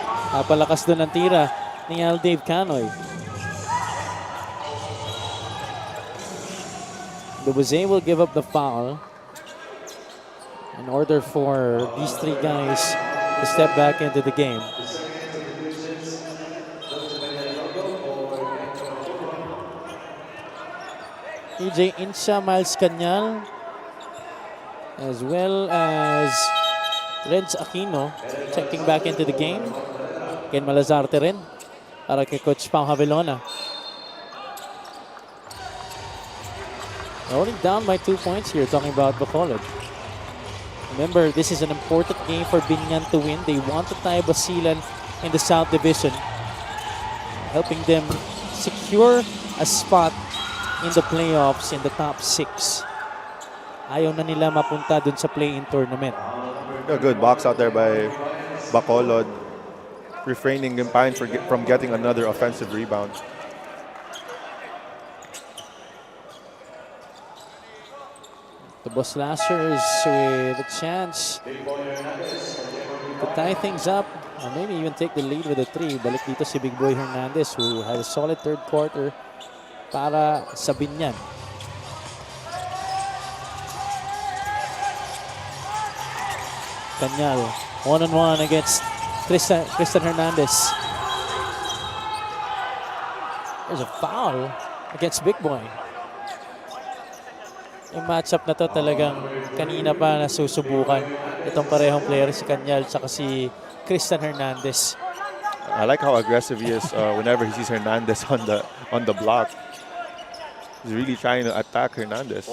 Palakas doon ang tira ni Al Dave Canoy. Dubuzay will give up the foul in order for these three guys to step back into the game. EJ Insha, Miles Cañal, as well as Renz Aquino checking back into the game. Ken Malazarte rin para kay Coach Pao Javelona. Only down by 2 points here, talking about Bacolod. Remember, this is an important game for Biñan to win. They want to tie Basilan in the South Division, helping them secure a spot in the playoffs in the top 6. Ayaw na nila mapunta dun sa play-in tournament. A good box out there by Bacolod, refraining Gimpayan from getting another offensive rebound. The Boslashers with a chance to tie things up or maybe even take the lead with a 3. Balik dito si Big Boy Hernandez, who had a solid third quarter para sa Biñan. Cañal, one-on-one against Tristan Hernandez. There's a foul against Big Boy. Yung matchup na to talagang kanina pa nasusubukan itong parehong player, si Cañal at si Tristan Hernandez. I like how aggressive he is whenever he sees Hernandez on the block. He's really trying to attack Hernandez.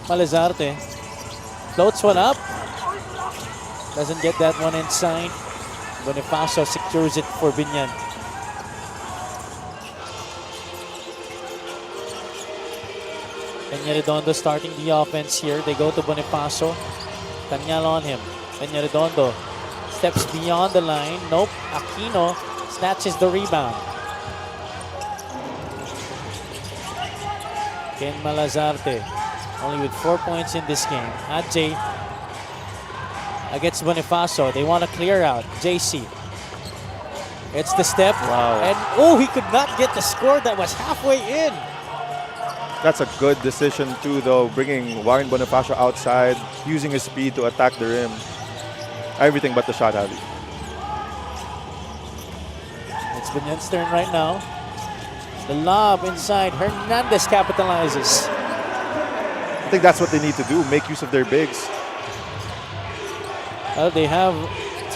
Malazarte floats one up. Doesn't get that one inside. Bonifacio secures it for Biñan. Peña-Redondo starting the offense here. They go to Bonifacio. Cañal on him. Peña-Redondo steps beyond the line. Nope. Aquino snatches the rebound. Ken Malazarte only with 4 points in this game. Adjay against Bonifacio. They want to clear out. JC. It's the step. Wow. And oh, he could not get the score that was halfway in. That's a good decision too, though, bringing Warren Bonifacio outside, using his speed to attack the rim. Everything but the shot, Javi. It's Biñan's turn right now. The lob inside. Hernandez capitalizes. I think that's what they need to do, make use of their bigs. Well, they have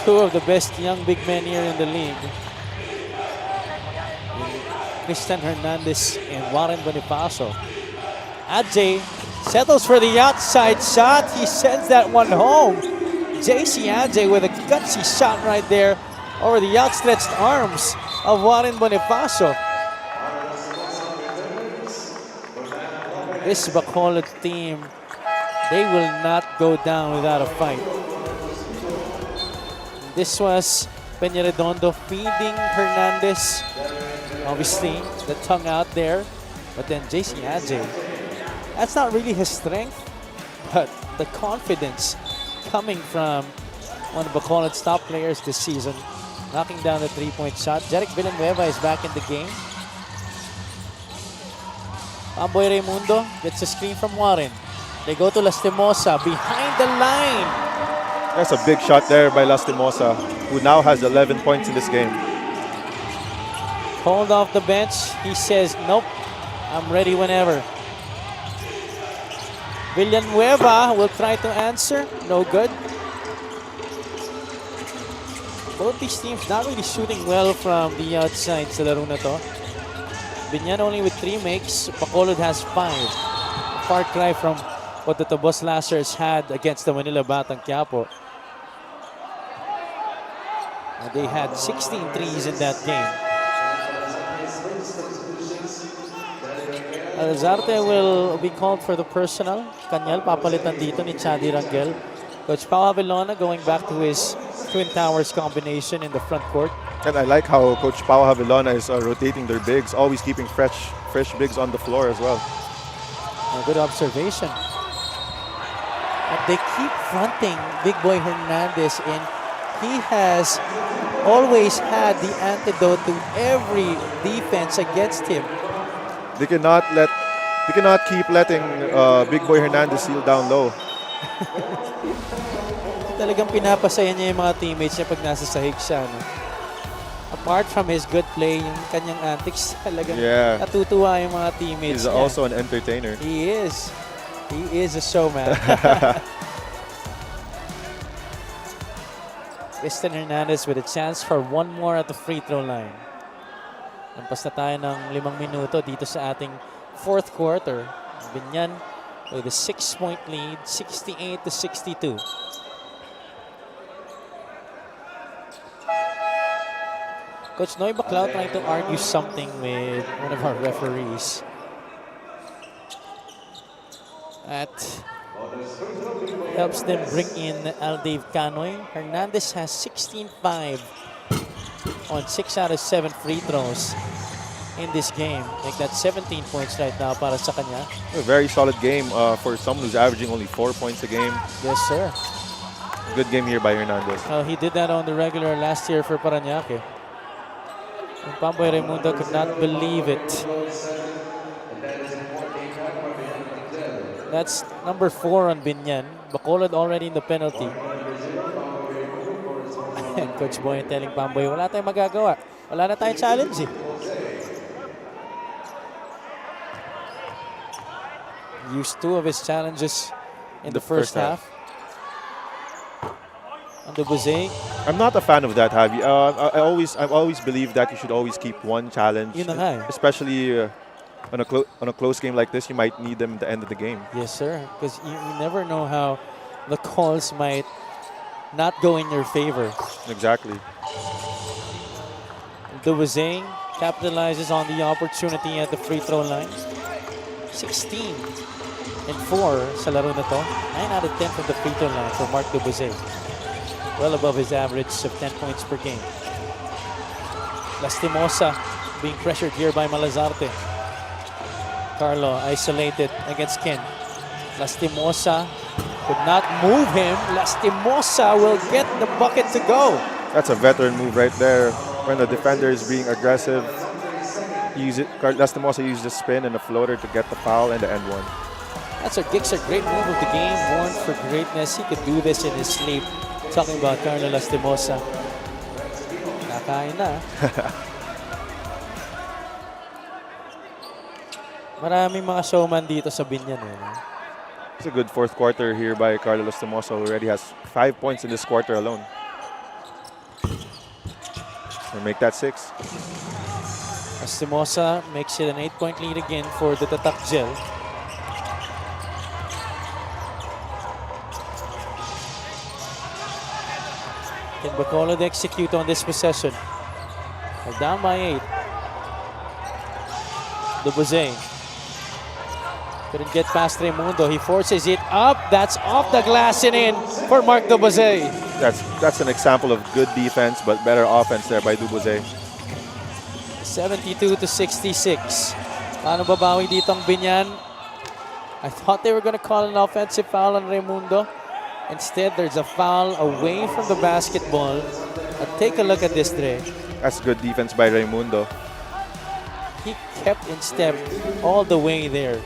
two of the best young big men here in the league. Christian Hernandez and Warren Bonifacio. Adjei settles for the outside shot. He sends that one home. JC Adjei with a gutsy shot right there over the outstretched arms of Warren Bonifacio. This Bacolod team, they will not go down without a fight. This was Peñaredondo feeding Hernandez. Obviously, the tongue out there. But then JC Adjei, that's not really his strength, but the confidence coming from one of Bacolod's top players this season, knocking down the three-point shot. Jeric Villanueva is back in the game. Pamboy Raimundo gets a screen from Warren. They go to Lastimosa behind the line. That's a big shot there by Lastimosa, who now has 11 points in this game. Called off the bench. He says, nope, I'm ready whenever. Villanueva will try to answer. No good. Both these teams not really shooting well from the outside sa laro na to. Biñan only with 3 makes. Bacolod has 5. Far cry from what the Tobos Lacers had against the Manila Batang Quiapo. And they had 16 threes in that game. Alzarte will be called for the personal. Kanyal, papalitan dito ni Chadi Rangel. Coach Pao Avellona going back to his Twin Towers combination in the front court. And I like how Coach Pao Havillona is rotating their bigs, always keeping fresh bigs on the floor as well. A good observation. And they keep fronting Big Boy Hernandez, and he has always had the antidote to every defense against him. They cannot keep letting Big Boy Hernandez seal down low. Talagang pinapasaya niya yung mga teammates niya pag nasa sahig siya. No? Apart from his good play, yung kanyang antics, talagang natutuwa yung mga teammates He's niya. also an entertainer. He is. He is a showman. Christian Hernandez with a chance for one more at the free throw line. Lampas na tayo ng 5 minuto dito sa ating fourth quarter. Biñan with a 6-point lead, 68-62. Coach Noy Baclao trying to argue something with one of our referees. That helps them bring in Aldave Canoy. Hernandez has 16-5 on 6 out of 7 free throws in this game. Like that's 17 points right now para sa kanya. A very solid game for someone who's averaging only 4 points a game. Yes, sir. Good game here by Hernandez. He did that on the regular last year for Parañaque. And Pamboy Raimundo could not believe it. That's number 4 on Biñan. Bacolod already in the penalty. And Coach Boy telling Pamboy, wala tayong magagawa. Wala na tayong challenge eh. Used 2 of his challenges in the first half. On the Buzay. I'm not a fan of that, Javi. I've always believed that you should always keep one challenge. Yun na nga eh. Especially on a close game like this, you might need them at the end of the game. Yes, sir. Because you never know how the calls might not go in your favor. Exactly. Duwazeng capitalizes on the opportunity at the free throw line. 16 and 4 sa laro na to. 9 out of 10 from the free throw line for Mark Duwazeng. Well above his average of 10 points per game. Lastimosa being pressured here by Malazarte. Carlo isolated against Ken. Lastimosa Could not move him. Lastimosa will get the bucket to go. That's a veteran move right there. When the defender is being aggressive, Lastimosa used the spin and the floater to get the foul and the end one. That's a great move of the game. Born for greatness. He could do this in his sleep. Talking about Carlo Lastimosa. Nakain na. Maraming mga showman dito sa Biñan. It's a good fourth quarter here by Carlo Lastimosa, who already has 5 points in this quarter alone. And make that 6. Lastimosa makes it an 8-point lead again for the Tatak Gel. Can Bacolod execute on this possession? They're down by 8. Dubuze couldn't get past Raimundo. He forces it up. That's off the glass and in for Mark Dubuze. That's an example of good defense, but better offense there by Dubuze. 72-66. Paano babawi dito ang Biñan? I thought they were going to call an offensive foul on Raimundo. Instead, there's a foul away from the basketball. Take a look at this, Dre. That's good defense by Raimundo. He kept in step all the way there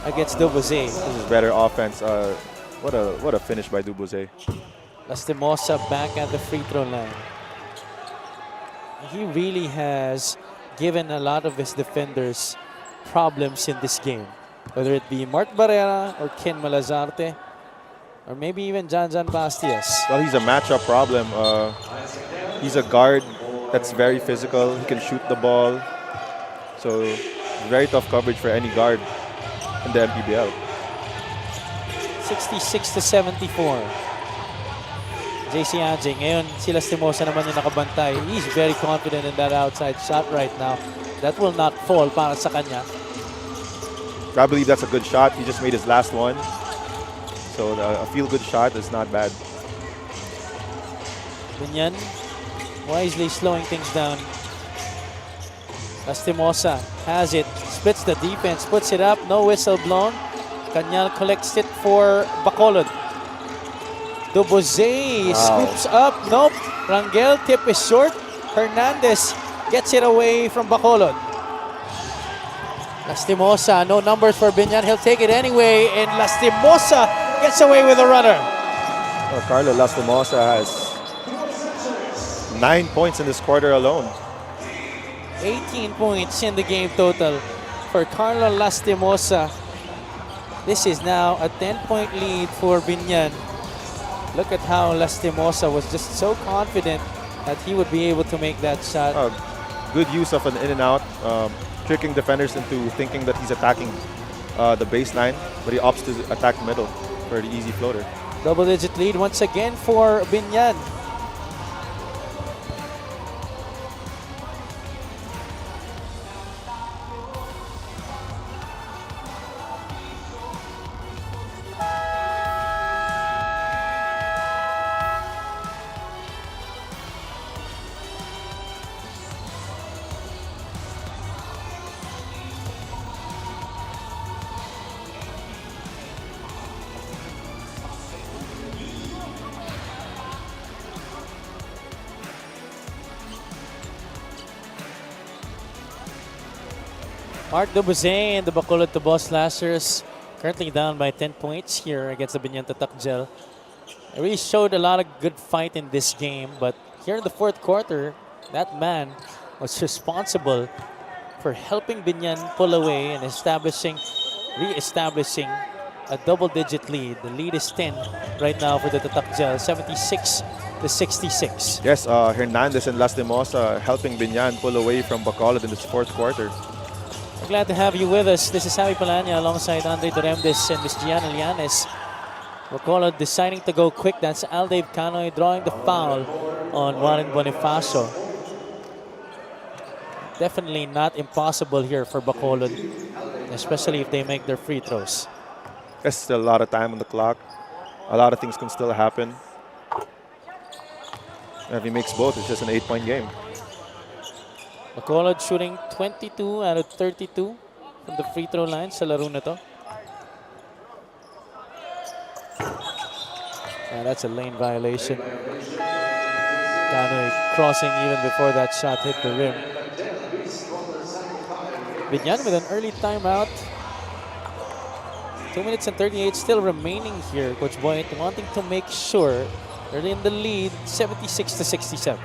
against Dubuze. This is better offense. What a finish by Dubuze. Lastimosa back at the free throw line. He really has given a lot of his defenders problems in this game. Whether it be Mark Barrera or Ken Malazarte, or maybe even Jan Bastias. Well, he's a matchup problem. He's a guard that's very physical. He can shoot the ball. So, very tough coverage for any guard in the MPBL. 66-74. JC Anjing. Ngayon, si Lastimosa naman yung nakabantay. He's very confident in that outside shot right now. That will not fall para sa kanya. I believe that's a good shot. He just made his last one. So a feel-good shot is not bad. Biñan wisely slowing things down. Lastimosa has it, splits the defense, puts it up, no whistle blown. Kanyal collects it for Bacolod. Dubuze scoops up, nope. Rangel, tip is short. Hernandez gets it away from Bacolod. Lastimosa, no numbers for Biñan. He'll take it anyway, and Lastimosa gets away with a runner. Well, Carlo Lastimosa has 9 points in this quarter alone. 18 points in the game total for Carlo Lastimosa. This is now a 10-point lead for Biñan. Look at how Lastimosa was just so confident that he would be able to make that shot. Good use of an in and out, tricking defenders into thinking that he's attacking the baseline, but he opts to attack middle for the easy floater. Double-digit lead once again for Biñan. Mark Dubuze and the Bacolod Tubos Slashers currently down by 10 points here against the Biñan Tatak Gel. It really showed a lot of good fight in this game, but here in the fourth quarter, that man was responsible for helping Biñan pull away and re-establishing a double-digit lead. The lead is 10 right now for the Tatak Gel, 76-66. Yes, Hernandez and Lastimosa helping Biñan pull away from Bacolod in this fourth quarter. We're glad to have you with us. This is Javi Palanya alongside Andre Doremdes and Ms. Gianna Llanes. Bacolod deciding to go quick. That's Aldave Canoy drawing the foul on Warren Bonifacio. Definitely not impossible here for Bacolod, especially if they make their free throws. There's still a lot of time on the clock. A lot of things can still happen. And if he makes both, it's just an 8-point game. Bacolod shooting 22 out of 32 from the free throw line sa laro na to. That's a lane violation. Canoy crossing even before that shot hit the rim. Biñan with an early timeout. 2 minutes and 38 still remaining here. Coach Boyet wanting to make sure they're in the lead, 76-67.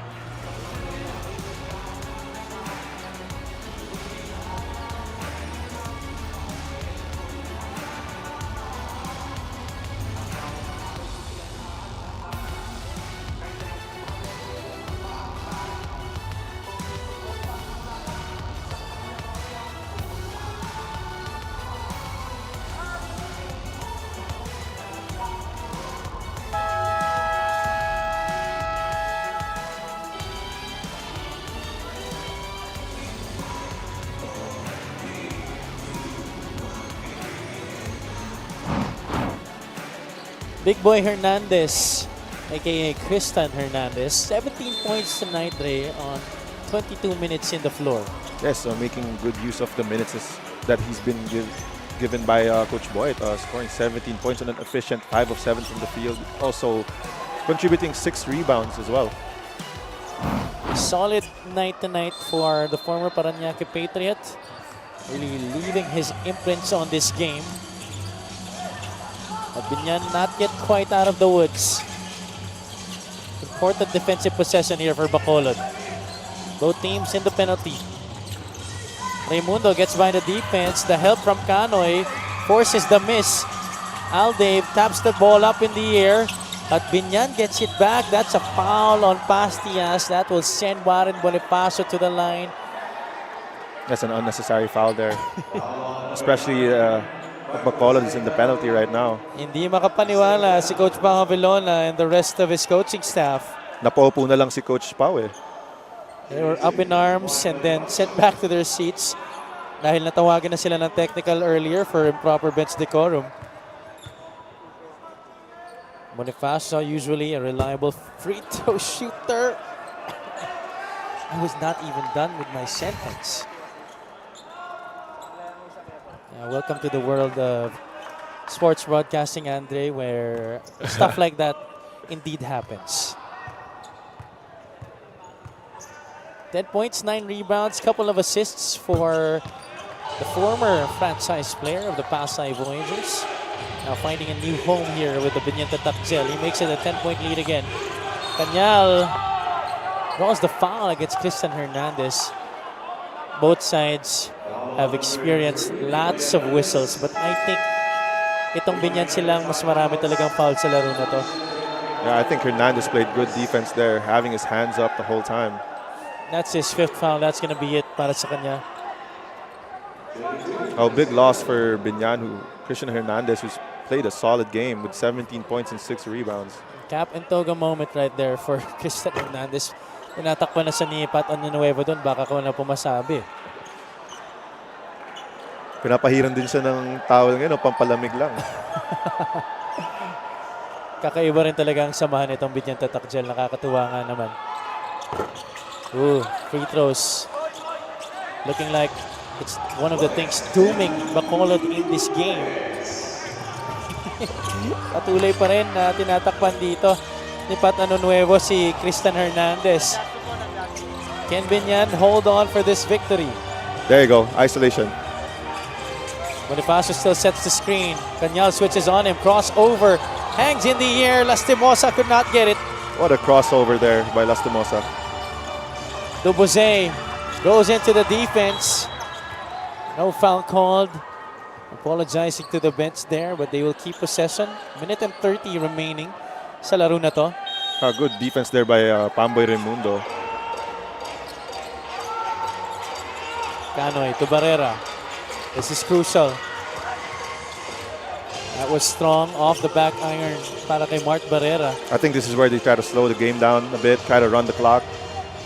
Big Boy Hernandez, aka Christian Hernandez, 17 points tonight, Ray, on 22 minutes in the floor. Yes, making good use of the minutes that he's been given by Coach Boyd, scoring 17 points on an efficient 5 of 7 from the field. Also contributing 6 rebounds as well. Solid night tonight for the former Parañaque Patriot. Really leaving his imprints on this game. But Biñan not yet quite out of the woods. Important defensive possession here for Bacolod. Both teams in the penalty. Raimundo gets by the defense. The help from Canoy forces the miss. Aldave taps the ball up in the air. But Biñan gets it back. That's a foul on Pastias. That will send Warren Bonifacio to the line. That's an unnecessary foul there. Especially Bacolod is in the penalty right now. Hindi makapaniwala si Coach Pao Vilona and the rest of his coaching staff. Napaupo na lang si Coach Pao eh. They were up in arms and then sent back to their seats dahil natawagan na sila ng technical earlier for improper bench decorum. Bonifacio, usually a reliable free throw shooter. I was not even done with my sentence. Welcome to the world of sports broadcasting, Andre, where stuff like that indeed happens. 10 points, 9 rebounds, couple of assists for the former franchise player of the Pasay Voyagers. Now finding a new home here with the Biñan Takjel. He makes it a 10-point lead again. Cañal draws the foul against Christian Hernandez. Both sides have experienced lots of whistles, but I think itong Biñan silang mas marami talagang foul sa laro na to. Yeah, I think Hernandez played good defense there, having his hands up the whole time. That's his 5th foul. That's gonna be it para sa kanya. A big loss for Biñan, Christian Hernandez, who's played a solid game with 17 points and 6 rebounds. Cap and toga moment right there for Christian Hernandez. Tinatakpan na sa ni Pat Nuevo doon, baka ko na pumasabi. Pinapahiran din siya ng towel ngayon, pampalamig lang. Kakaiba rin talaga ang samahan itong Biñan Takjel. Nakakatuwa nga naman. Ooh, free throws. Looking like it's one of the things dooming Bacolod in this game. Patuloy pa rin na tinatakpan dito ni Pat Nuevo si Christian Hernandez. Can Biñan hold on for this victory? There you go, isolation. Bonifacio still sets the screen. Cañal switches on him, crossover, hangs in the air. Lastimosa could not get it. What a crossover there by Lastimosa. Dubuze goes into the defense. No foul called. Apologizing to the bench there, but they will keep possession. Minute and 30 remaining sa laro na to. Good defense there by Pamboy Raimundo. Canoy to Barrera. This is crucial. That was strong off the back iron para kay Mart Barrera. I think this is where they try to slow the game down a bit, try to run the clock.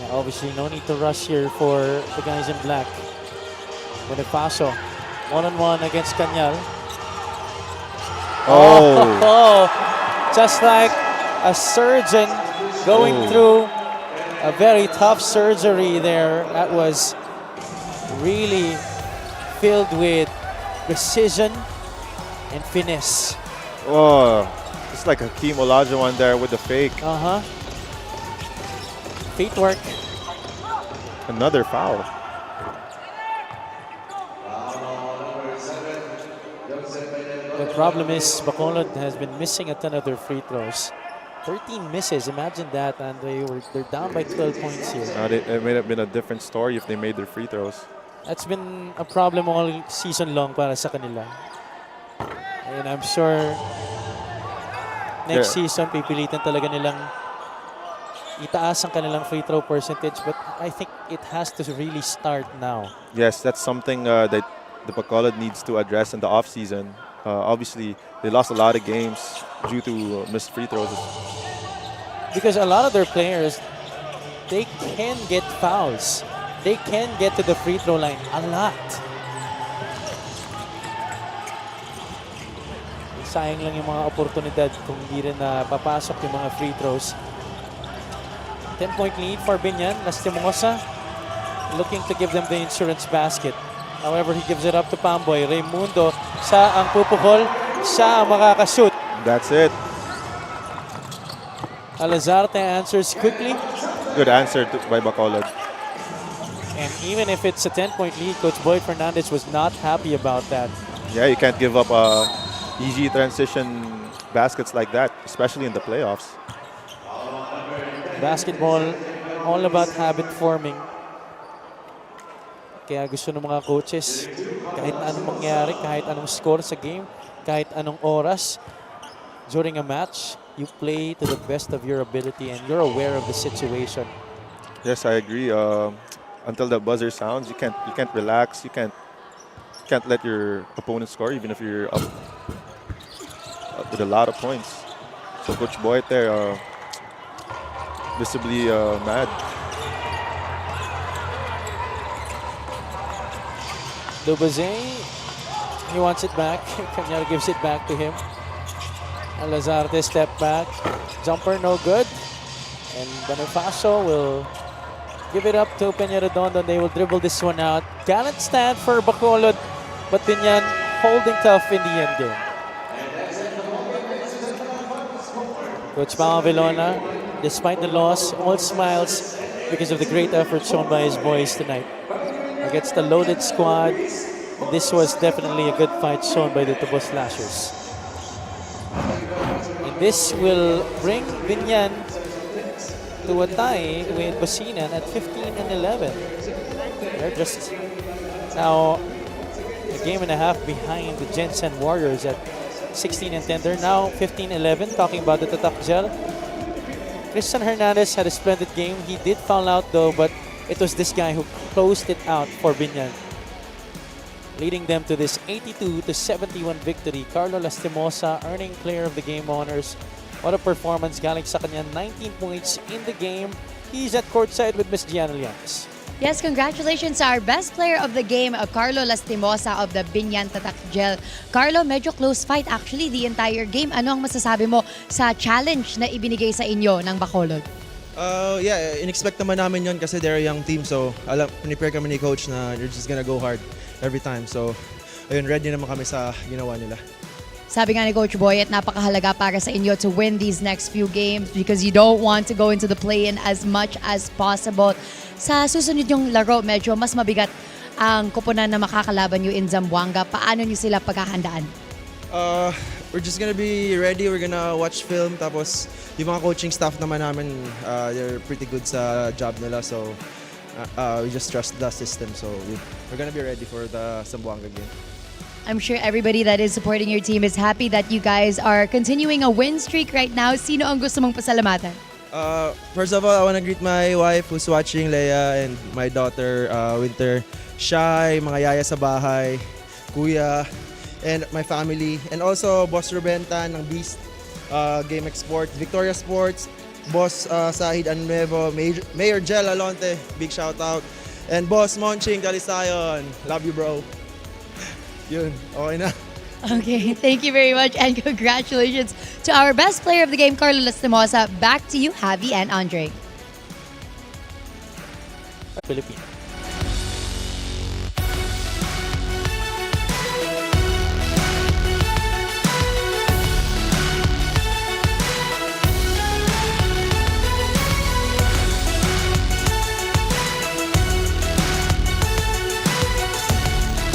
Yeah, obviously, no need to rush here for the guys in black. Bonifacio, one-on-one against Cañal. Oh, just like a surgeon going through a very tough surgery there. That was really filled with precision and finesse. Oh, It's like Hakeem Olajuwon there with the fake. Feet work. Another foul. The problem is Bacolod has been missing a ton of their free throws. 13 misses. Imagine that, and they're down by 12 points here. It may have been a different story if they made their free throws. That's been a problem all season long para sa kanila. And I'm sure next season pipilitan talaga nilang itaas ang kanilang free throw percentage, but I think it has to really start now. Yes, that's something that the Bacolod needs to address in the offseason. Obviously, they lost a lot of games due to missed free throws. Because a lot of their players, they can get fouls. They can get to the free throw line a lot. Sayang lang yung mga oportunidad kung hindi rin papasok yung mga free throws. 10-point lead for Biñan. Lastimosa looking to give them the insurance basket. However, he gives it up to Pamboy. Raimundo, siya ang pupukol. Siya ang makakashoot. That's it. Alazarte answers quickly. Good answer by Bacolod. And even if it's a 10-point lead, Coach Boyd Fernandez was not happy about that. Yeah, you can't give up easy transition baskets like that, especially in the playoffs. Basketball, all about habit forming. Kaya gusto ng mga coaches, kahit anong mangyari, kahit anong score sa game, kahit anong oras, during a match, you play to the best of your ability and you're aware of the situation. Yes, I agree. Until the buzzer sounds, you can't relax. You can't let your opponent score, even if you're up with a lot of points. So Coach Boyd there, visibly mad. Dubazay, he wants it back. Kanyar gives it back to him. Alazarte step back. Jumper no good. And Bonifacio will give it up to Peña-Redondo. They will dribble this one out. Gallant stand for Bacolod, but Biñan holding tough in the end game. Coach Pao Vilona, despite the loss, all smiles because of the great effort shown by his boys tonight. Against the loaded squad, this was definitely a good fight shown by the Tubos Slashers. And this will bring Biñan to a tie with Basinan at 15 and 11. They're just now a game and a half behind the Jensen Warriors at 16 and 10. They're now 15-11. Talking about the Tatak Gel, Christian Hernandez had a splendid game. He did foul out though, but it was this guy who closed it out for Biñan, leading them to this 82-71 victory. Carlo Lastimosa earning Player of the Game honors. What a performance galing sa kanya. 19 points in the game. He's at courtside with Miss Gianna Llanes. Yes, congratulations to our best player of the game, Carlo Lastimosa of the Biñan Tatak Gel. Carlo, medyo close fight actually the entire game. Ano ang masasabi mo sa challenge na ibinigay sa inyo ng Bacolod? Yeah, in-expect naman namin yun kasi they're a young team. So, prepare kami ni Coach na you're just gonna go hard every time. So, ayun, ready naman kami sa ginawa nila. Sabi nga ni Coach Boyet, napakahalaga para sa inyo to win these next few games because you don't want to go into the play-in as much as possible. Sa susunod yung laro, medyo mas mabigat ang koponan na makakalaban nyo in Zamboanga. Paano nyo sila paghahandaan? We're just gonna be ready. We're gonna watch film. Tapos, yung mga coaching staff naman namin, they're pretty good sa job nila. So, we just trust the system. So, we're gonna be ready for the Zamboanga game. I'm sure everybody that is supporting your team is happy that you guys are continuing a win streak right now. Sino ang gusto mong pasalamatan? First of all, I want to greet my wife who's watching, Leia, and my daughter, Winter, Shai, mga yaya sa bahay, kuya, and my family. And also, Boss Rubentan ng Beast, Game Sports, Victoria Sports, Boss Sahid Anuevo, Mayor Jel Alonte, big shout out. And Boss Monching Dalisayon, love you bro. Yun, okay na. Okay, thank you very much and congratulations to our best player of the game, Carlo Lastimosa. Back to you, Javi and Andre. Philippines.